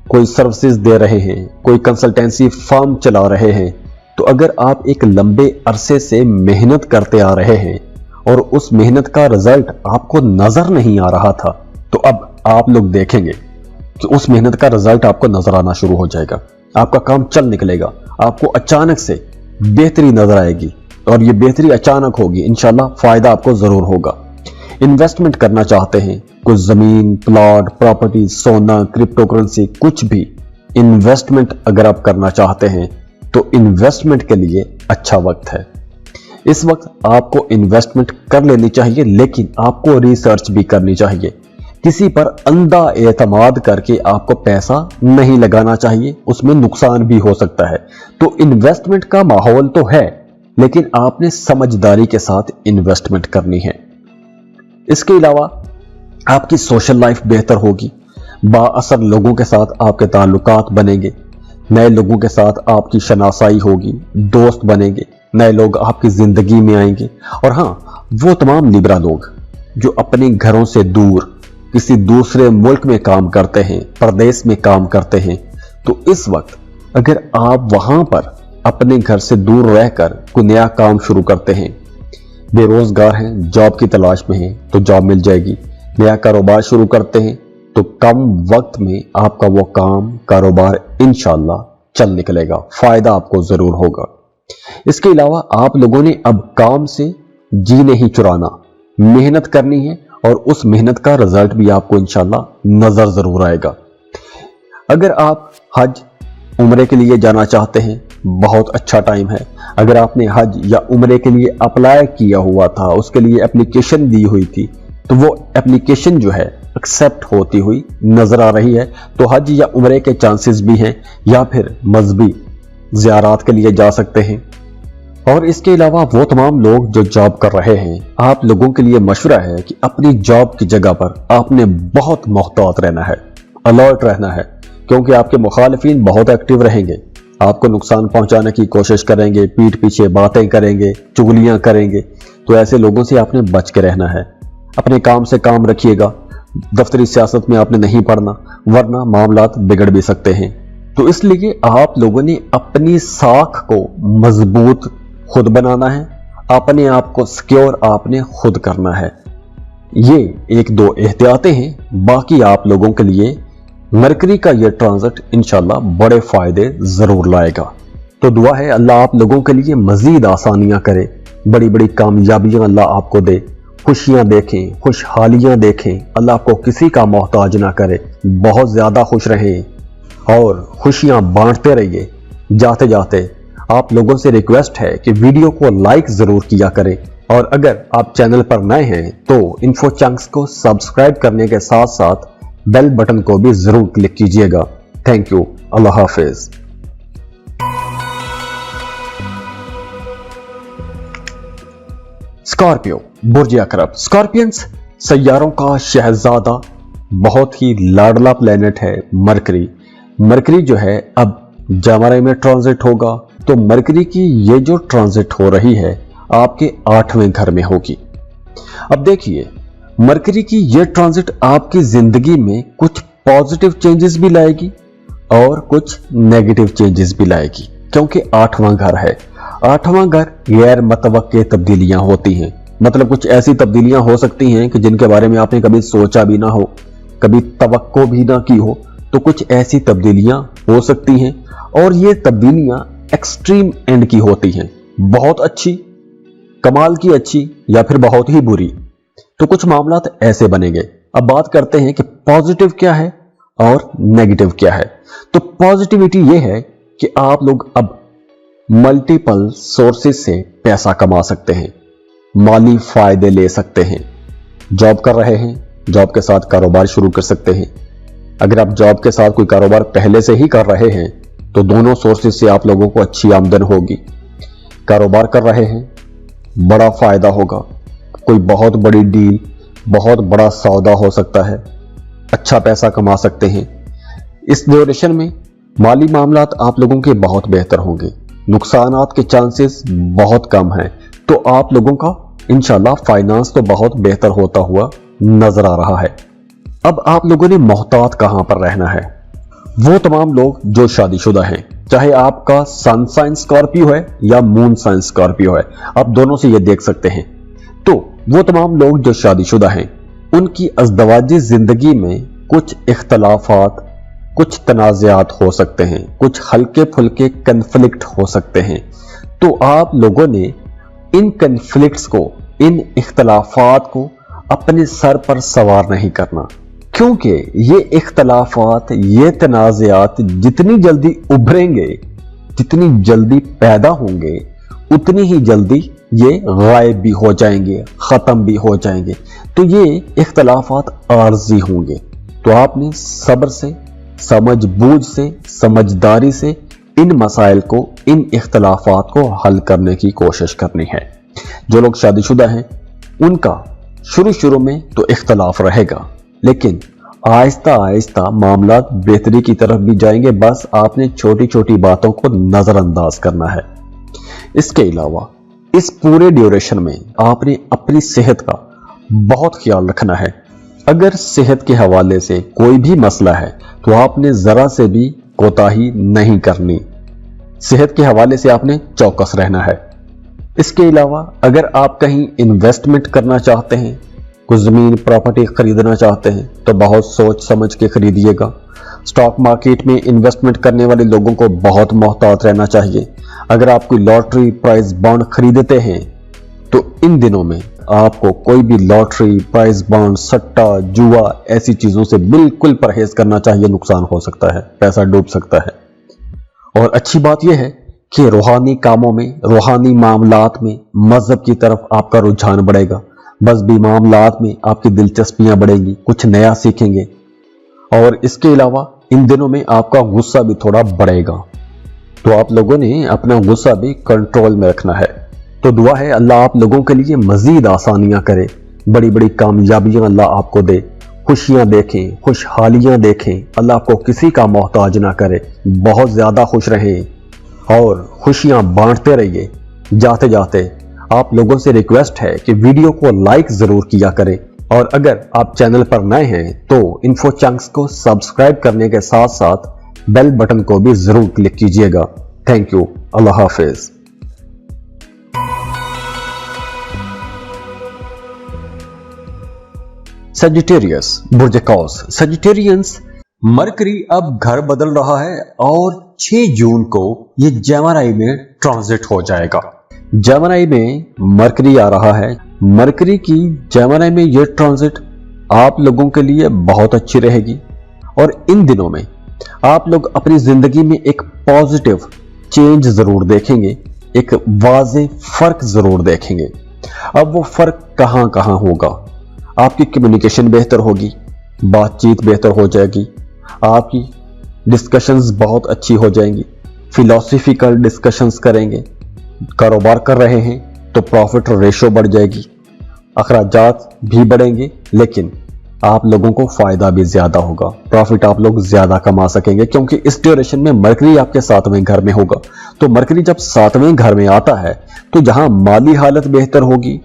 कोई सर्विसेज दे रहे हैं, कोई कंसल्टेंसी फर्म चला रहे हैं, तो अगर आप एक लंबे अरसे से मेहनत करते आ रहे हैं और उस मेहनत का रिजल्ट आपको नजर नहीं आ रहा था, तो अब आप लोग देखेंगे कि उस मेहनत का रिजल्ट आपको नजर आना शुरू हो जाएगा, आपका काम चल निकलेगा, आपको अचानक से बेहतरी नजर आएगी, और ये बेहतरी अचानक होगी, इंशाल्लाह फायदा आपको जरूर होगा। इन्वेस्टमेंट करना चाहते हैं, कुछ जमीन, प्लॉट, प्रॉपर्टी, सोना, क्रिप्टो करेंसी, कुछ भी इन्वेस्टमेंट अगर आप करना चाहते हैं तो इन्वेस्टमेंट के लिए अच्छा वक्त है। इस वक्त आपको इन्वेस्टमेंट कर लेनी चाहिए, लेकिन आपको रिसर्च भी करनी चाहिए। किसी पर अंधा एतमाद करके आपको पैसा नहीं लगाना चाहिए, उसमें नुकसान भी हो सकता है। तो इन्वेस्टमेंट का माहौल तो है, लेकिन आपने समझदारी के साथ इन्वेस्टमेंट करनी है। इसके अलावा आपकी सोशल लाइफ बेहतर होगी, बाअसर लोगों के साथ आपके ताल्लुकात बनेंगे, नए लोगों के साथ आपकी शनासाई होगी, दोस्त बनेंगे, नए लोग आपकी जिंदगी में आएंगे। और हाँ, वो तमाम लिब्रा लोग जो अपने घरों से दूर किसी दूसरे मुल्क में काम करते हैं, प्रदेश में काम करते हैं, तो इस वक्त अगर आप वहां पर अपने घर से दूर रहकर कोई नया काम शुरू करते हैं, बेरोजगार हैं, जॉब की तलाश में हैं, तो जॉब मिल जाएगी। नया कारोबार शुरू करते हैं तो कम वक्त में आपका वो काम, कारोबार इंशाल्लाह चल निकलेगा, फायदा आपको जरूर होगा। इसके अलावा आप लोगों ने अब काम से जी नहीं चुराना, मेहनत करनी है, और उस मेहनत का रिजल्ट भी आपको इंशाल्लाह नजर जरूर आएगा। अगर आप हज उम्रे के लिए जाना चाहते हैं, बहुत अच्छा टाइम है। अगर आपने हज या उम्रे के लिए अप्लाई किया हुआ था, उसके लिए एप्लीकेशन दी हुई थी, तो वो एप्लीकेशन जो है एक्सेप्ट होती हुई नजर आ रही है, तो हज या उम्रे के चांसेस भी हैं, या फिर मजहबी ज़ियारात के लिए जा सकते हैं। और इसके अलावा वो तमाम लोग जो जॉब कर रहे हैं, आप लोगों के लिए मशवरा है कि अपनी जॉब की जगह पर आपने बहुत मोहतात रहना है, अलर्ट रहना है, क्योंकि आपके मुखालिफिन बहुत एक्टिव रहेंगे, आपको नुकसान पहुंचाने की कोशिश करेंगे, पीठ पीछे बातें करेंगे, चुगलियां करेंगे। तो ऐसे लोगों से आपने बच के रहना है। अपने काम से काम रखिएगा, दफ्तरी सियासत में आपने नहीं पड़ना, वरना मामलात बिगड़ भी सकते हैं। तो इसलिए आप लोगों ने अपनी साख को मजबूत खुद बनाना है, अपने आप को सिक्योर आपने खुद करना है। ये एक दो एहतियातें हैं। बाकी आप लोगों के लिए मरकरी का ये ट्रांजिट इंशाल्लाह बड़े फायदे जरूर लाएगा। तो दुआ है अल्लाह आप लोगों के लिए मजीद आसानियां करे, बड़ी बड़ी कामयाबियां अल्लाह आपको दे, खुशियां देखें, खुशहालियां देखें, अल्लाह आपको किसी का मोहताज ना करे, बहुत ज्यादा खुश रहें और खुशियां बांटते रहिए। जाते जाते आप लोगों से रिक्वेस्ट है कि वीडियो को लाइक जरूर किया करें, और अगर आप चैनल पर नए हैं तो इन्फो चंक्स को सब्सक्राइब करने के साथ साथ बेल बटन को भी जरूर क्लिक कीजिएगा। थैंक यू, अल्लाह हाफिज। स्कॉर्पियो बुर्ज अकरब। स्कॉर्पियंस सैयारों का शहजादा, बहुत ही लाडला प्लेनेट है मरकरी। मरकरी जो है अब जामरे में ट्रांजिट होगा, तो मरकरी की ये जो ट्रांजिट हो रही है आपके 8वें घर में होगी। अब देखिए, मरकरी की ये ट्रांजिट आपकी जिंदगी में कुछ पॉजिटिव चेंजेस भी लाएगी और कुछ नेगेटिव चेंजेस भी लाएगी, क्योंकि 8वां घर है। 8वां घर गैर मतवक्के तब्दीलियां होती हैं, मतलब कुछ ऐसी तब्दीलियां हो सकती हैं कि जिनके बारे में आपने कभी सोचा भी ना हो, कभी तवक्को भी ना की हो। तो कुछ ऐसी तब्दीलियां हो सकती हैं, और ये तब्दीलियां एक्सट्रीम एंड की होती हैं, बहुत अच्छी, कमाल की अच्छी, या फिर बहुत ही बुरी। तो कुछ मामलात ऐसे बनेंगे। अब बात करते हैं कि पॉजिटिव क्या है और नेगेटिव क्या है। तो पॉजिटिविटी ये है कि आप लोग अब मल्टीपल सोर्सेस से पैसा कमा सकते हैं, माली फायदे ले सकते हैं। जॉब कर रहे हैं, जॉब के साथ कारोबार शुरू कर सकते हैं। अगर आप जॉब के साथ कोई कारोबार पहले से ही कर रहे हैं तो दोनों सोर्सेस से आप लोगों को अच्छी आमदन होगी। कारोबार कर रहे हैं, बड़ा फायदा होगा, कोई बहुत बड़ी डील, बहुत बड़ा सौदा हो सकता है, अच्छा पैसा कमा सकते हैं। इस ड्यूरेशन में माली मामलात आप लोगों के बहुत बेहतर होंगे, नुकसानात के चांसेस बहुत कम हैं। तो आप लोगों का इंशाल्लाह फाइनेंस तो बहुत बेहतर होता हुआ नजर आ रहा है। अब आप लोगों ने मोहतात कहां पर रहना है? वो तमाम लोग जो शादीशुदा हैं, चाहे आपका सन साइन स्कॉर्पियो है या मून साइन स्कॉर्पियो है, आप दोनों से ये देख सकते हैं। तो वो तमाम लोग जो शादीशुदा हैं, उनकी अज़दवाजी जिंदगी में कुछ इख्तलाफात, कुछ तनाज़ात हो सकते हैं, कुछ हल्के फुल्के कन्फ्लिक्ट हो सकते हैं। तो आप लोगों ने इन कन्फ्लिक्ट्स को, इन इख्तलाफात को अपने सर पर सवार नहीं करना, क्योंकि ये इख्तलाफात, ये तनाज़ात जितनी जल्दी उभरेंगे, जितनी जल्दी पैदा होंगे, उतनी ही जल्दी ये गायब भी हो जाएंगे, ख़त्म भी हो जाएंगे। तो ये इख्तलाफात आर्जी होंगे। तो आपने सब्र से, समझबूझ से, समझदारी से इन मसाइल को, इन इख्तलाफात को हल करने की कोशिश करनी है। जो लोग शादीशुदा हैं उनका शुरू में तो इख्तलाफ रहेगा, लेकिन आहिस्ता आहिस्ता मामला बेहतरी की तरफ भी जाएंगे। बस आपने छोटी छोटी बातों को नजरअंदाज करना है। इसके अलावा इस पूरे ड्यूरेशन में आपने अपनी सेहत का बहुत ख्याल रखना है। अगर सेहत के हवाले से कोई भी मसला है तो आपने जरा से भी कोताही नहीं करनी। सेहत के हवाले से आपने चौकस रहना है। इसके अलावा अगर आप कहीं इन्वेस्टमेंट करना चाहते हैं, कुछ जमीन प्रॉपर्टी खरीदना चाहते हैं, तो बहुत सोच समझ के खरीदिएगा। स्टॉक मार्केट में इन्वेस्टमेंट करने वाले लोगों को बहुत मोहतात रहना चाहिए। अगर आप कोई लॉटरी प्राइज बॉन्ड खरीदते हैं तो इन दिनों में आपको कोई भी लॉटरी प्राइज बॉन्ड, सट्टा, जुआ, ऐसी चीजों से बिल्कुल परहेज करना चाहिए। नुकसान हो सकता है, पैसा डूब सकता है। और अच्छी बात यह है कि रूहानी कामों में, रूहानी मामलात में मजहब की तरफ आपका रुझान बढ़ेगा। बस भी मामलात में आपकी दिलचस्पियां बढ़ेंगी, कुछ नया सीखेंगे। और इसके अलावा इन दिनों में आपका गुस्सा भी थोड़ा बढ़ेगा, तो आप लोगों ने अपना गुस्सा भी कंट्रोल में रखना है। तो दुआ है अल्लाह आप लोगों के लिए मजीद आसानियां करे, बड़ी बड़ी कामयाबियां अल्लाह आपको दे, खुशियां देखें, खुशहालियां देखें, अल्लाह आपको किसी का मोहताज ना करे, बहुत ज्यादा खुश रहें और खुशियां बांटते रहिए। जाते जाते आप लोगों से रिक्वेस्ट है कि वीडियो को लाइक जरूर किया करें, और अगर आप चैनल पर नए हैं तो इन्फो चंक्स को सब्सक्राइब करने के साथ साथ बेल बटन को भी जरूर क्लिक कीजिएगा। थैंक यू, अल्लाह हाफिज। सजिटेरियस बुर्ज कौस। सजिटेरियंस, मरकरी अब घर बदल रहा है और 6 जून को ये जेमिनी में ट्रांजिट हो जाएगा। जेमिनी में मरकरी आ रहा है। मरकरी की जेमिनी में ये ट्रांजिट आप लोगों के लिए बहुत अच्छी रहेगी, और इन दिनों में आप लोग अपनी जिंदगी में एक पॉजिटिव चेंज जरूर देखेंगे, एक वाज़ेह फर्क जरूर देखेंगे। अब वो फर्क कहां कहां होगा? आपकी कम्युनिकेशन बेहतर होगी, बातचीत बेहतर हो जाएगी, आपकी डिस्कशंस बहुत अच्छी हो जाएंगी, फिलोसफिकल डिस्कशंस करेंगे। कारोबार कर रहे हैं तो प्रॉफिट रेशो बढ़ जाएगी, अखराजात भी बढ़ेंगे, लेकिन आप लोगों को फायदा भी ज्यादा होगा, प्रॉफिट आप लोग ज्यादा कमा सकेंगे, क्योंकि इस ड्यूरेशन में मरकरी आपके 7वें घर में होगा। तो मरकरी जब 7वें घर में आता है तो जहां माली हालत बेहतर होगी,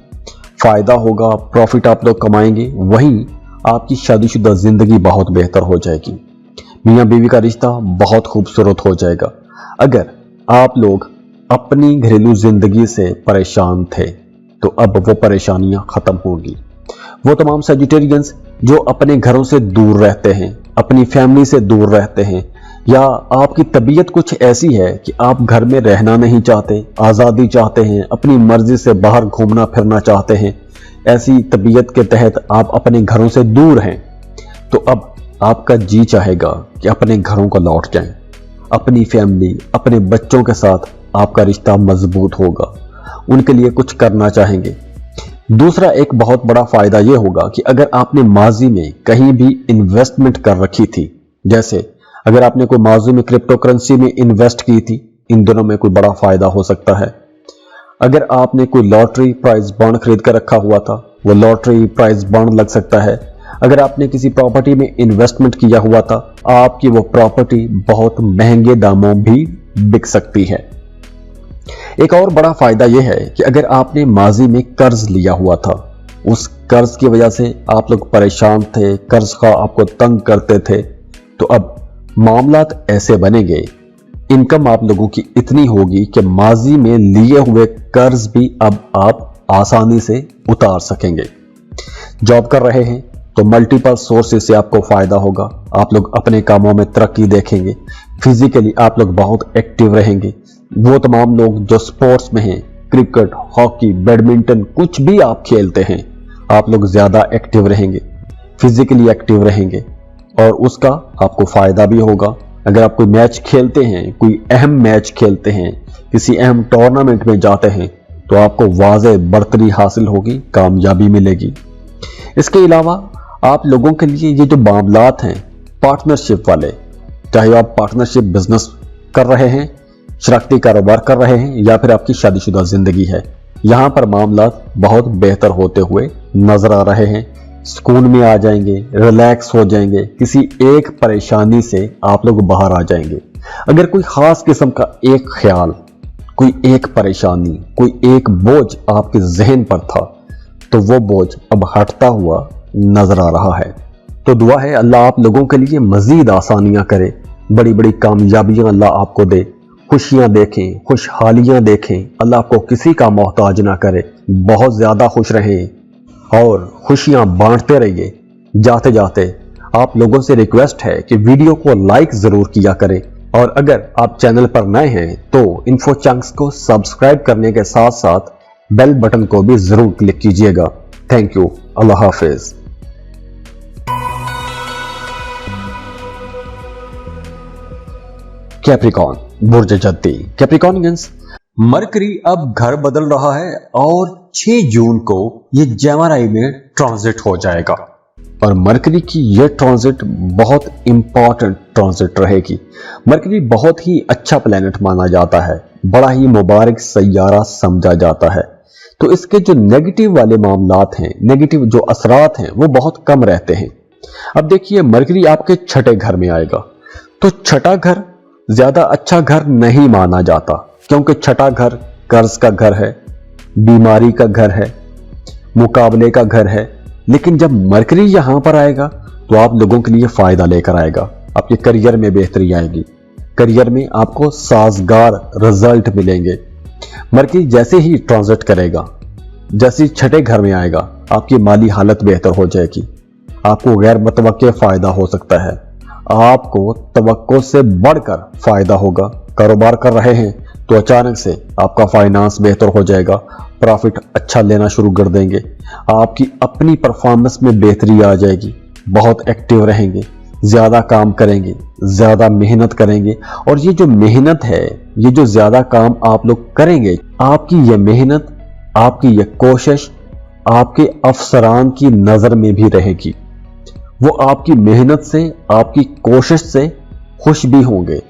फायदा होगा, प्रॉफिट आप लोग कमाएंगे, वहीं आपकी शादीशुदा जिंदगी बहुत बेहतर हो जाएगी। मियां बीवी का रिश्ता बहुत खूबसूरत हो जाएगा। अगर आप लोग अपनी घरेलू जिंदगी से परेशान थे तो अब वो परेशानियां खत्म होगी। वो तमाम सजिटेरियंस जो अपने घरों से दूर रहते हैं, अपनी फैमिली से दूर रहते हैं, या आपकी तबीयत कुछ ऐसी है कि आप घर में रहना नहीं चाहते, आज़ादी चाहते हैं, अपनी मर्जी से बाहर घूमना फिरना चाहते हैं, ऐसी तबीयत के तहत आप अपने घरों से दूर हैं, तो अब आपका जी चाहेगा कि अपने घरों को लौट जाएं। अपनी फैमिली, अपने बच्चों के साथ आपका रिश्ता मजबूत होगा, उनके लिए कुछ करना चाहेंगे। दूसरा एक बहुत बड़ा फायदा यह होगा कि अगर आपने माजी में कहीं भी इन्वेस्टमेंट कर रखी थी, जैसे अगर आपने कोई माजी में क्रिप्टो करेंसी में इन्वेस्ट की थी, इन दोनों में कोई बड़ा फायदा हो सकता है। अगर आपने कोई लॉटरी प्राइज बॉन्ड खरीद कर रखा हुआ था, वो लॉटरी प्राइज बॉन्ड लग सकता है। अगर आपने किसी प्रॉपर्टी में इन्वेस्टमेंट किया हुआ था, आपकी वो प्रॉपर्टी बहुत महंगे दामों भी बिक सकती है। एक और बड़ा फायदा यह है कि अगर आपने माजी में कर्ज लिया हुआ था, उस कर्ज की वजह से आप लोग परेशान थे, कर्ज का आपको तंग करते थे, तो अब मामलात ऐसे बनेंगे, इनकम आप लोगों की इतनी होगी कि माजी में लिए हुए कर्ज भी अब आप आसानी से उतार सकेंगे। जॉब कर रहे हैं तो मल्टीपल सोर्सेस से आपको फायदा होगा, आप लोग अपने कामों में तरक्की देखेंगे, फिजिकली आप लोग बहुत एक्टिव रहेंगे। वो तमाम लोग जो स्पोर्ट्स में हैं, क्रिकेट, हॉकी, बैडमिंटन, कुछ भी आप खेलते हैं, आप लोग ज्यादा एक्टिव रहेंगे, फिजिकली एक्टिव रहेंगे, और उसका आपको फायदा भी होगा। अगर आप कोई मैच खेलते हैं, कोई अहम मैच खेलते हैं, किसी अहम टूर्नामेंट में जाते हैं, तो आपको वाज़ेह बढ़तरी हासिल होगी, कामयाबी मिलेगी। इसके अलावा आप लोगों के लिए ये जो मामलात हैं पार्टनरशिप वाले, चाहे आप पार्टनरशिप बिजनेस कर रहे हैं, शराकती कारोबार कर रहे हैं, या फिर आपकी शादीशुदा जिंदगी है, यहां पर मामलात बहुत बेहतर होते हुए नजर आ रहे हैं। सुकून में आ जाएंगे, रिलैक्स हो जाएंगे, किसी एक परेशानी से आप लोग बाहर आ जाएंगे। अगर कोई खास किस्म का एक ख्याल, कोई एक परेशानी, कोई एक बोझ आपके जहन पर था, तो वो बोझ अब हटता हुआ नजर आ रहा है। तो दुआ है अल्लाह आप लोगों के लिए मजीद आसानियां करे, बड़ी बड़ी कामयाबियां अल्लाह आपको दे, खुशियां देखें, खुशहालियां देखें, अल्लाह आपको किसी का मोहताज ना करे, बहुत ज्यादा खुश रहें और खुशियां बांटते रहिए। जाते जाते आप लोगों से रिक्वेस्ट है कि वीडियो को लाइक जरूर किया करें, और अगर आप चैनल पर नए हैं तो इन्फो चंक्स को सब्सक्राइब करने के साथ साथ बेल बटन को भी जरूर क्लिक कीजिएगा। थैंक यू, अल्लाह हाफिज। कैप्रिकॉन बुर्ज जद्दी। कैप्रिकॉनियंस, मरकरी अब घर बदल रहा है और 6 जून को ये जेमिनी में ट्रांजिट हो जाएगा और मरकरी की यह ट्रांजिट बहुत इंपॉर्टेंट ट्रांजिट रहेगी। मरकरी बहुत ही अच्छा प्लेनेट माना जाता है, बड़ा ही मुबारक सैयारा समझा जाता है। तो इसके जो नेगेटिव वाले मामलात हैं, नेगेटिव जो असरात हैं, वो बहुत कम रहते हैं। अब देखिए, मरकरी आपके छठे घर में आएगा, तो छठा घर ज्यादा अच्छा घर नहीं माना जाता, क्योंकि छठा घर कर्ज का घर है, बीमारी का घर है, मुकाबले का घर है। लेकिन जब मरकरी यहां पर आएगा तो आप लोगों के लिए फायदा लेकर आएगा। आपके करियर में बेहतरी आएगी, करियर में आपको साजगार रिजल्ट मिलेंगे। मरकरी जैसे ही ट्रांजिट करेगा, जैसे ही छठे घर में आएगा, आपकी माली हालत बेहतर हो जाएगी। आपको गैर मुतवक्के फायदा हो सकता है, आपको तवक्को से बढ़कर फायदा होगा। कारोबार कर रहे हैं तो अचानक से आपका फाइनेंस बेहतर हो जाएगा, प्रॉफिट अच्छा लेना शुरू कर देंगे, आपकी अपनी परफॉर्मेंस में बेहतरी आ जाएगी, बहुत एक्टिव रहेंगे, ज्यादा काम करेंगे, ज्यादा मेहनत करेंगे। और ये जो मेहनत है, ये जो ज्यादा काम आप लोग करेंगे, आपकी ये मेहनत, आपकी ये कोशिश आपके अफसरान की नजर में भी रहेगी। वो आपकी मेहनत से, आपकी कोशिश से खुश भी होंगे।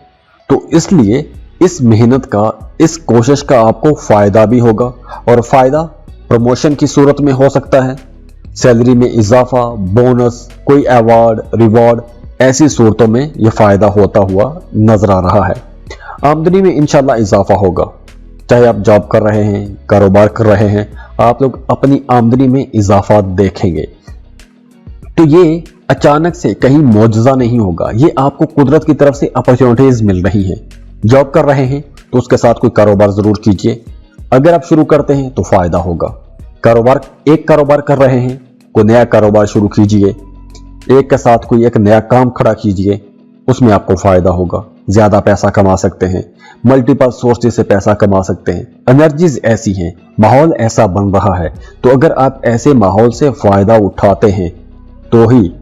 तो इसलिए इस मेहनत का, इस कोशिश का आपको फायदा भी होगा, और फायदा प्रमोशन की सूरत में हो सकता है, सैलरी में इजाफा, बोनस, कोई अवार्ड, रिवॉर्ड, ऐसी सूरतों में यह फायदा होता हुआ नजर आ रहा है। आमदनी में इंशाल्लाह इजाफा होगा, चाहे आप जॉब कर रहे हैं, कारोबार कर रहे हैं, आप लोग अपनी आमदनी में इजाफा देखेंगे। तो ये अचानक से कहीं मौजज़ा नहीं होगा, ये आपको कुदरत की तरफ से अपॉर्चुनिटीज मिल रही हैं। जॉब कर रहे हैं तो उसके साथ कोई कारोबार जरूर कीजिए। अगर आप शुरू करते हैं तो फायदा होगा। एक कारोबार कर रहे हैं, कोई नया कारोबार शुरू कीजिए, एक के साथ कोई एक नया काम खड़ा कीजिए, उसमें आपको फायदा होगा, ज्यादा पैसा कमा सकते हैं, मल्टीपल सोर्सेज से पैसा कमा सकते हैं। एनर्जीज ऐसी हैं, माहौल ऐसा बन रहा है, तो अगर आप ऐसे माहौल से फायदा उठाते हैं तो ही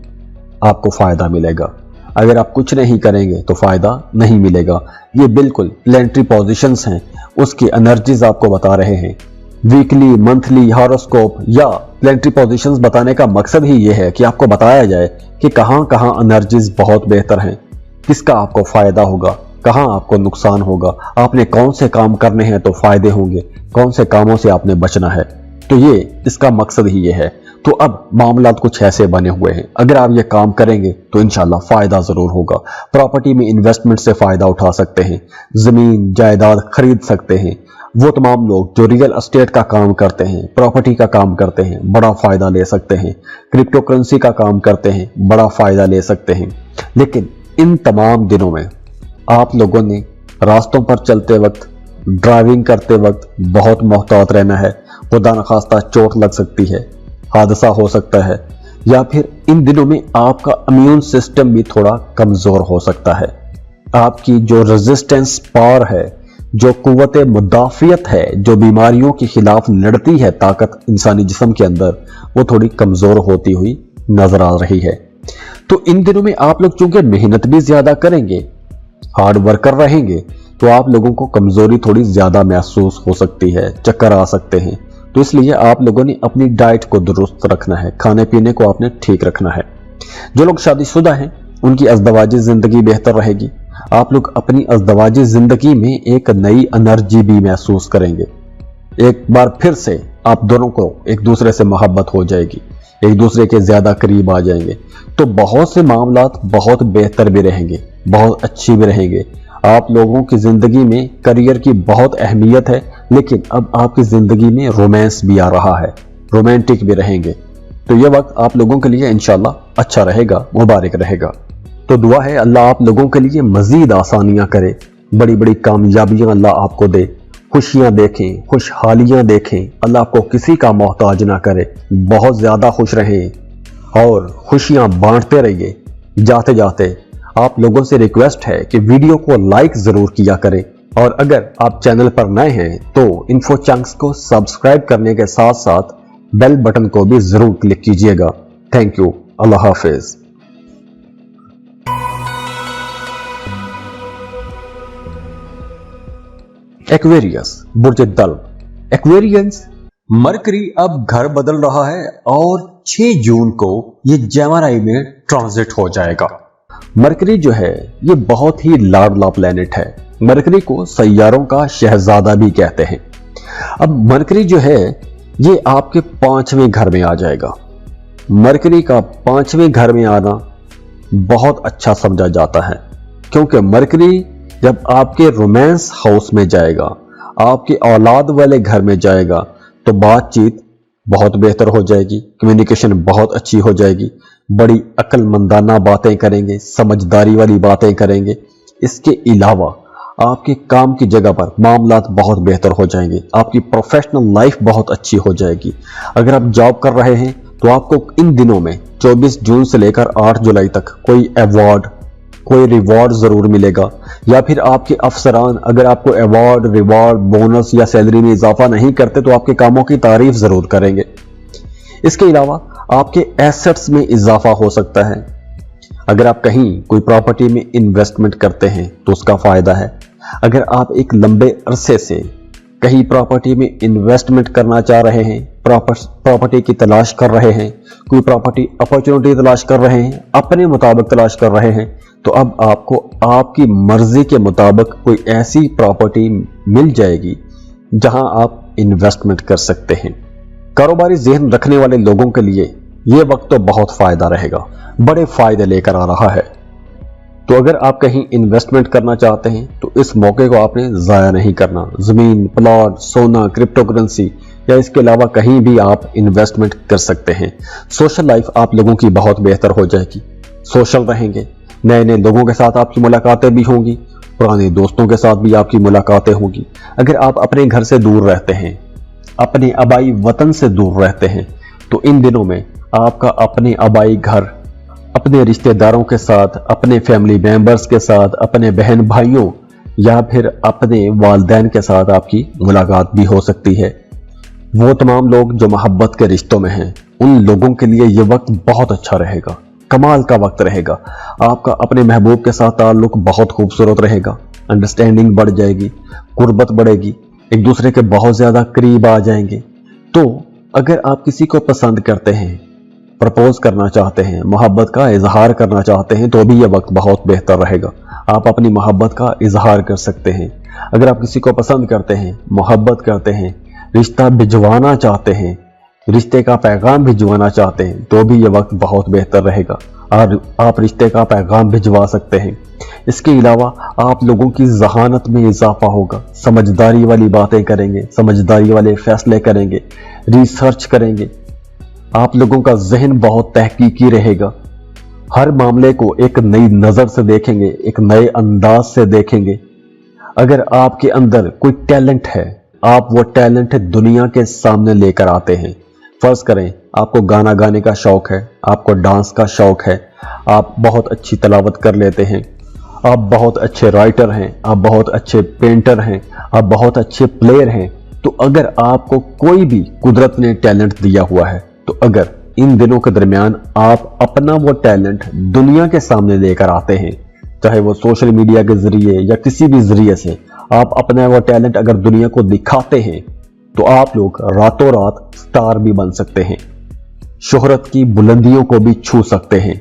आपको फायदा मिलेगा। अगर आप कुछ नहीं करेंगे तो फायदा नहीं मिलेगा। ये बिल्कुल प्लेनेटरी पोजीशंस हैं, उसकी एनर्जीज आपको बता रहे हैं। वीकली, मंथली हॉरोस्कोप या प्लेनेटरी पोजीशंस बताने का मकसद ही ये है कि आपको बताया जाए कि कहां कहां एनर्जीज बहुत बेहतर हैं, किसका आपको फायदा होगा, कहां आपको नुकसान होगा, आपने कौन से काम करने हैं तो फायदे होंगे, कौन से कामों से आपने बचना है। तो ये इसका मकसद ही ये है। तो अब मामलात कुछ ऐसे बने हुए हैं, अगर आप ये काम करेंगे तो इंशाल्लाह फायदा जरूर होगा। प्रॉपर्टी में इन्वेस्टमेंट से फायदा उठा सकते हैं, जमीन जायदाद खरीद सकते हैं। वो तमाम लोग जो रियल एस्टेट का काम करते हैं, प्रॉपर्टी का काम करते हैं, बड़ा फायदा ले सकते हैं। क्रिप्टो करेंसी का काम करते हैं, बड़ा फायदा ले सकते हैं। लेकिन इन तमाम दिनों में आप लोगों ने रास्तों पर चलते वक्त, ड्राइविंग करते वक्त बहुत मोहतात रहना है। खुदा न खास्ता चोट लग सकती है, हादसा हो सकता है, या फिर इन दिनों में आपका इम्यून सिस्टम भी थोड़ा कमजोर हो सकता है। आपकी जो रेजिस्टेंस पावर है, जो कुव्वत मुदाफियत है, जो बीमारियों के खिलाफ लड़ती है ताकत इंसानी जिस्म के अंदर, वो थोड़ी कमजोर होती हुई नजर आ रही है। तो इन दिनों में आप लोग चूंकि मेहनत भी ज्यादा करेंगे, हार्ड वर्कर रहेंगे, तो आप लोगों को कमजोरी थोड़ी ज्यादा महसूस हो सकती है, चक्कर आ सकते हैं। तो इसलिए आप लोगों ने अपनी डाइट को दुरुस्त रखना है, खाने पीने को आपने ठीक रखना है। जो लोग शादीशुदा हैं उनकी अज़दवाजी जिंदगी बेहतर रहेगी। आप लोग अपनी अज़दवाजी जिंदगी में एक नई एनर्जी भी महसूस करेंगे। एक बार फिर से आप दोनों को एक दूसरे से मोहब्बत हो जाएगी, एक दूसरे के ज्यादा करीब आ जाएंगे। तो बहुत से मामलात बहुत बेहतर भी रहेंगे, बहुत अच्छी भी रहेंगे। आप लोगों की जिंदगी में करियर की बहुत अहमियत है, लेकिन अब आपकी जिंदगी में रोमांस भी आ रहा है, रोमांटिक भी रहेंगे। तो ये वक्त आप लोगों के लिए इंशाल्लाह अच्छा रहेगा, मुबारक रहेगा। तो दुआ है अल्लाह आप लोगों के लिए मजीद आसानियां करे, बड़ी बड़ी कामयाबियां अल्लाह आपको दे, खुशियां देखें, खुशहालियां देखें। अल्लाह आपको किसी का मोहताज ना करे, बहुत ज्यादा खुश रहें और खुशियां बांटते रहिए। जाते जाते आप लोगों से रिक्वेस्ट है कि वीडियो को लाइक जरूर किया करें, और अगर आप चैनल पर नए हैं तो इन्फो चंक्स को सब्सक्राइब करने के साथ साथ बेल बटन को भी जरूर क्लिक कीजिएगा। थैंक यू, अल्लाह हाफिज। एक्वेरियस, बुर्ज दल्ब। एक्वेरियंस मरकरी अब घर बदल रहा है और 6 जून को ये जेमिनी में ट्रांजिट हो जाएगा। मरकरी जो है ये बहुत ही लाडला प्लेनेट है। मरकरी को सैयारों का शहजादा भी कहते हैं। अब मरकरी जो है ये आपके 5वें घर में आ जाएगा। मरकरी का 5वें घर में आना बहुत अच्छा समझा जाता है, क्योंकि मरकरी जब आपके रोमांस हाउस में जाएगा, आपके औलाद वाले घर में जाएगा, तो बातचीत बहुत बेहतर हो जाएगी, कम्युनिकेशन बहुत अच्छी हो जाएगी, बड़ी अक्लमंदाना बातें करेंगे, समझदारी वाली बातें करेंगे। इसके अलावा आपके काम की जगह पर मामलात बहुत बेहतर हो जाएंगे, आपकी प्रोफेशनल लाइफ बहुत अच्छी हो जाएगी। अगर आप जॉब कर रहे हैं तो आपको इन दिनों में 24 जून से लेकर 8 जुलाई तक कोई अवार्ड, कोई रिवॉर्ड जरूर मिलेगा, या फिर आपके अफसरान अगर आपको अवार्ड, रिवॉर्ड, बोनस या सैलरी में इजाफा नहीं करते तो आपके कामों की तारीफ जरूर करेंगे। इसके अलावा आपके एसेट्स में इजाफा हो सकता है। अगर आप कहीं कोई प्रॉपर्टी में इन्वेस्टमेंट करते हैं तो उसका फायदा है। अगर आप एक लंबे अरसे से कहीं प्रॉपर्टी में इन्वेस्टमेंट करना चाह रहे हैं, प्रॉपर्टी की तलाश कर रहे हैं, कोई प्रॉपर्टी अपॉर्चुनिटी तलाश कर रहे हैं, अपने मुताबिक तलाश कर रहे हैं, तो अब आपको आपकी मर्जी के मुताबिक कोई ऐसी प्रॉपर्टी मिल जाएगी जहां आप इन्वेस्टमेंट कर सकते हैं। कारोबारी ज़हन रखने वाले लोगों के लिए यह वक्त तो बहुत फायदा रहेगा, बड़े फायदे लेकर आ रहा है। तो अगर आप कहीं इन्वेस्टमेंट करना चाहते हैं तो इस मौके को आपने ज़ाया नहीं करना। ज़मीन, प्लॉट, सोना, क्रिप्टो करेंसी या इसके अलावा कहीं भी आप इन्वेस्टमेंट कर सकते हैं। सोशल लाइफ आप लोगों की बहुत बेहतर हो जाएगी, सोशल रहेंगे, नए नए लोगों के साथ आपकी मुलाकातें भी होंगी, पुराने दोस्तों के साथ भी आपकी मुलाकातें होंगी। अगर आप अपने घर से दूर रहते हैं, अपने आबाई वतन से दूर रहते हैं, तो इन दिनों में आपका अपने आबाई घर, अपने रिश्तेदारों के साथ, अपने फैमिली मेंबर्स के साथ, अपने बहन भाइयों या फिर अपने वालिदैन के साथ आपकी मुलाकात भी हो सकती है। वो तमाम लोग जो मोहब्बत के रिश्तों में हैं, उन लोगों के लिए ये वक्त बहुत अच्छा रहेगा, कमाल का वक्त रहेगा। आपका अपने महबूब के साथ ताल्लुक बहुत खूबसूरत रहेगा, अंडरस्टैंडिंग बढ़ जाएगी, कुर्बत बढ़ेगी, एक दूसरे के बहुत ज्यादा करीब आ जाएंगे। तो अगर आप किसी को पसंद करते हैं, प्रपोज करना चाहते हैं, मोहब्बत का इजहार करना चाहते हैं, तो भी यह वक्त बहुत बेहतर रहेगा। आप अपनी मोहब्बत का इजहार कर सकते हैं। अगर आप किसी को पसंद करते हैं, मोहब्बत करते हैं, रिश्ता भिजवाना चाहते हैं, रिश्ते का पैगाम भिजवाना चाहते हैं, तो भी यह वक्त बहुत बेहतर रहेगा और आप रिश्ते का पैगाम भिजवा सकते हैं। इसके अलावा आप लोगों की ज़हानत में इजाफा होगा, समझदारी वाली बातें करेंगे, समझदारी वाले फैसले करेंगे, रिसर्च करेंगे। आप लोगों का जहन बहुत तहकीकी रहेगा, हर मामले को एक नई नज़र से देखेंगे, एक नए अंदाज से देखेंगे। अगर आपके अंदर कोई टैलेंट है, आप वो टैलेंट दुनिया के सामने लेकर आते हैं। फर्ज करें आपको गाना गाने का शौक है, आपको डांस का शौक है, आप बहुत अच्छी तलावत कर लेते हैं, आप बहुत अच्छे राइटर हैं, आप बहुत अच्छे पेंटर हैं, आप बहुत अच्छे प्लेयर हैं, तो अगर आपको कोई भी कुदरत ने टैलेंट दिया हुआ है, तो अगर इन दिनों के दरमियान आप अपना वो टैलेंट दुनिया के सामने लेकर आते हैं, चाहे वो सोशल मीडिया के जरिए या किसी भी जरिए से आप अपना वो टैलेंट अगर दुनिया को दिखाते हैं, तो आप लोग रातों रात स्टार भी बन सकते हैं, शोहरत की बुलंदियों को भी छू सकते हैं।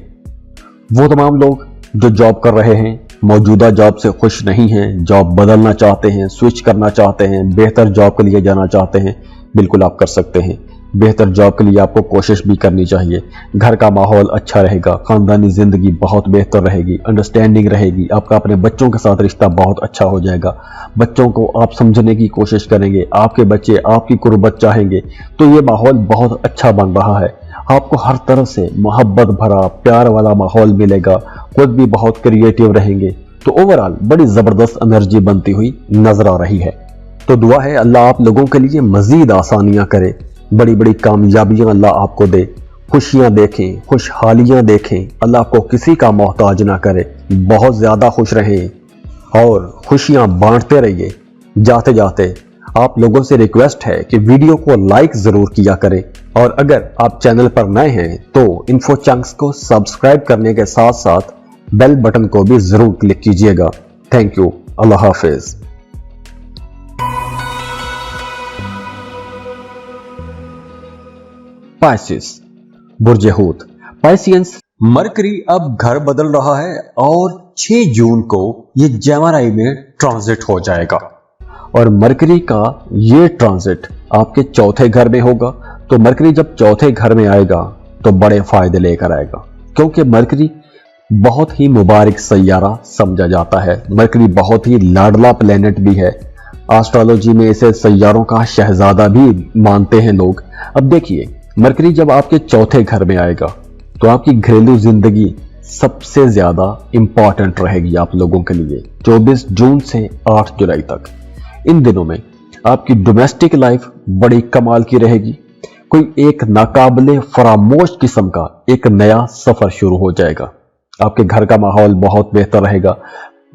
वो तमाम लोग जो जॉब कर रहे हैं, मौजूदा जॉब से खुश नहीं हैं, जॉब बदलना चाहते हैं, स्विच करना चाहते हैं, बेहतर जॉब के लिए जाना चाहते हैं, बिल्कुल आप कर सकते हैं। बेहतर जॉब के लिए आपको कोशिश भी करनी चाहिए। घर का माहौल अच्छा रहेगा, खानदानी जिंदगी बहुत बेहतर रहेगी, अंडरस्टैंडिंग रहेगी, आपका अपने बच्चों के साथ रिश्ता बहुत अच्छा हो जाएगा। बच्चों को आप समझने की कोशिश करेंगे, आपके बच्चे आपकी कुर्बत चाहेंगे, तो ये माहौल बहुत अच्छा बन रहा है। आपको हर तरफ से मोहब्बत भरा प्यार वाला माहौल मिलेगा, खुद भी बहुत क्रिएटिव रहेंगे। तो ओवरऑल बड़ी जबरदस्त एनर्जी बनती हुई नजर आ रही है। तो दुआ है अल्लाह आप लोगों के लिए मजीद आसानियां करे, बड़ी बड़ी कामयाबियां अल्लाह आपको दे, खुशियां देखें, खुशहालियां देखें, अल्लाह आपको किसी का मोहताज ना करे, बहुत ज्यादा खुश रहें और खुशियां बांटते रहिए। जाते जाते आप लोगों से रिक्वेस्ट है कि वीडियो को लाइक जरूर किया करें, और अगर आप चैनल पर नए हैं तो इन्फो चंक्स को सब्सक्राइब करने के साथ साथ बेल बटन को भी जरूर क्लिक कीजिएगा। थैंक यू, अल्लाह हाफिज। पाइसिस, बुर्ज हूत, पाइसियंस। मरकरी अब घर बदल रहा है और 6 जून को ये जेमिनी में ट्रांजिट हो जाएगा और मरकरी का ये ट्रांजिट आपके चौथे घर में होगा। तो मरकरी जब चौथे घर में आएगा तो बड़े फायदे लेकर आएगा, क्योंकि मरकरी बहुत ही मुबारक सैयारा समझा जाता है। मरकरी बहुत ही लाडला प्लेनेट भी है। एस्ट्रोलॉजी में इसे सैयारों का शहजादा भी मानते हैं लोग। अब देखिए, मरकरी जब आपके चौथे घर में आएगा तो आपकी घरेलू जिंदगी सबसे ज्यादा इंपॉर्टेंट रहेगी आप लोगों के लिए 24 जून से 8 जुलाई तक। इन दिनों में आपकी डोमेस्टिक लाइफ बड़ी कमाल की रहेगी। कोई एक नाकाबिले फरामोश किस्म का एक नया सफर शुरू हो जाएगा। आपके घर का माहौल बहुत बेहतर रहेगा।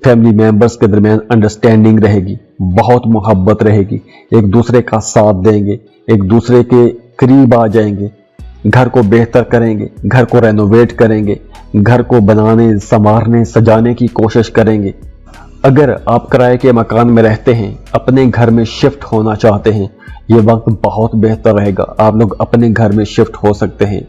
फैमिली मेंबर्स के दरमियान अंडरस्टैंडिंग रहेगी, बहुत मोहब्बत रहेगी, एक दूसरे का साथ देंगे, एक दूसरे के करीब आ जाएंगे, घर को बेहतर करेंगे, घर को रेनोवेट करेंगे, घर को बनाने, संवारने, सजाने की कोशिश करेंगे। अगर आप किराए के मकान में रहते हैं, अपने घर में शिफ्ट होना चाहते हैं, ये वक्त बहुत बेहतर रहेगा। आप लोग अपने घर में शिफ्ट हो सकते हैं।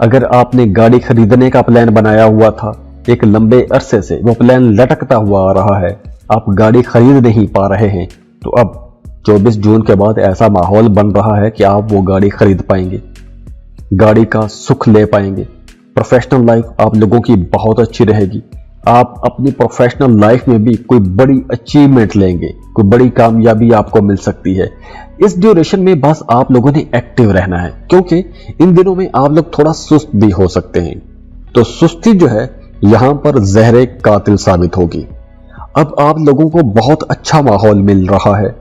अगर आपने गाड़ी खरीदने का प्लान बनाया हुआ था, एक लंबे अरसे से वो प्लान लटकता हुआ आ रहा है, आप गाड़ी खरीद नहीं पा रहे हैं, तो अब 24 जून के बाद ऐसा माहौल बन रहा है कि आप वो गाड़ी खरीद पाएंगे, गाड़ी का सुख ले पाएंगे। प्रोफेशनल लाइफ आप लोगों की बहुत अच्छी रहेगी। आप अपनी प्रोफेशनल लाइफ में भी कोई बड़ी अचीवमेंट लेंगे, कोई बड़ी कामयाबी आपको मिल सकती है। इस ड्यूरेशन में बस आप लोगों ने एक्टिव रहना है, क्योंकि इन दिनों में आप लोग थोड़ा सुस्त भी हो सकते हैं। तो सुस्ती जो है यहां पर जहरे कातिल साबित होगी। अब आप लोगों को बहुत अच्छा माहौल मिल रहा है,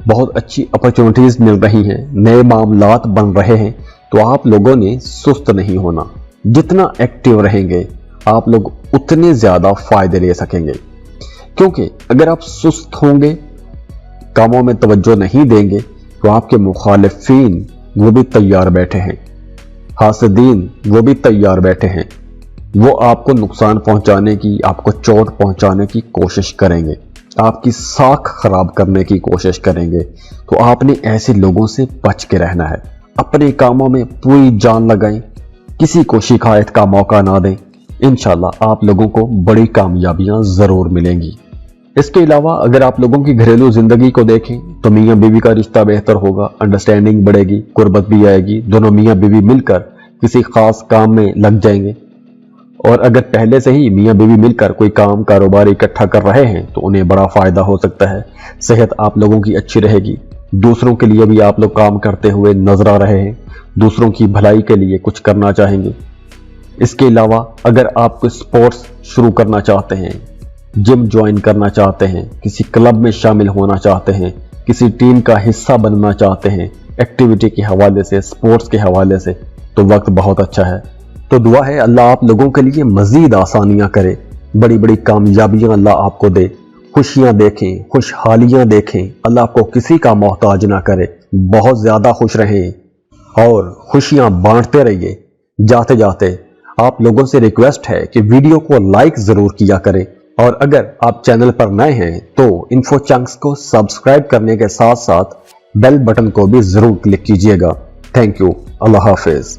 बहुत अच्छी अपॉर्चुनिटीज मिल रही हैं, नए मामलात बन रहे हैं। तो आप लोगों ने सुस्त नहीं होना। जितना एक्टिव रहेंगे आप लोग उतने ज्यादा फायदे ले सकेंगे, क्योंकि अगर आप सुस्त होंगे, कामों में तवज्जो नहीं देंगे, तो आपके मुखालिफीन वो भी तैयार बैठे हैं, हासदीन वो भी तैयार बैठे हैं। वो आपको नुकसान पहुंचाने की, आपको चोट पहुंचाने की कोशिश करेंगे, आपकी साख खराब करने की कोशिश करेंगे। तो आपने ऐसे लोगों से बच के रहना है। अपने कामों में पूरी जान लगाएं, किसी को शिकायत का मौका ना दें। इंशाल्लाह आप लोगों को बड़ी कामयाबियां जरूर मिलेंगी। इसके अलावा अगर आप लोगों की घरेलू जिंदगी को देखें तो मियां बीवी का रिश्ता बेहतर होगा, अंडरस्टैंडिंग बढ़ेगी, कुर्बत भी आएगी। दोनों मियां बीवी मिलकर किसी खास काम में लग जाएंगे। और अगर पहले से ही मियां बीवी मिलकर कोई काम कारोबार इकट्ठा कर रहे हैं तो उन्हें बड़ा फायदा हो सकता है। सेहत आप लोगों की अच्छी रहेगी। दूसरों के लिए भी आप लोग काम करते हुए नजर आ रहे हैं, दूसरों की भलाई के लिए कुछ करना चाहेंगे। इसके अलावा अगर आप कोई स्पोर्ट्स शुरू करना चाहते हैं, जिम ज्वाइन करना चाहते हैं, किसी क्लब में शामिल होना चाहते हैं, किसी टीम का हिस्सा बनना चाहते हैं, एक्टिविटी के हवाले से, स्पोर्ट्स के हवाले से, तो वक्त बहुत अच्छा है। तो दुआ है अल्लाह आप लोगों के लिए मजीद आसानियां करे, बड़ी बड़ी कामयाबियां अल्लाह आपको दे, खुशियां देखें, खुशहालियां देखें। अल्लाह आपको किसी का मोहताज ना करे, बहुत ज्यादा खुश रहें और खुशियां बांटते रहिए। जाते जाते आप लोगों से रिक्वेस्ट है कि वीडियो को लाइक जरूर किया करें, और अगर आप चैनल पर नए हैं तो इन्फो चंक्स को सब्सक्राइब करने के साथ साथ बेल बटन को भी जरूर क्लिक कीजिएगा। Thank you. अल्लाह हाफिज।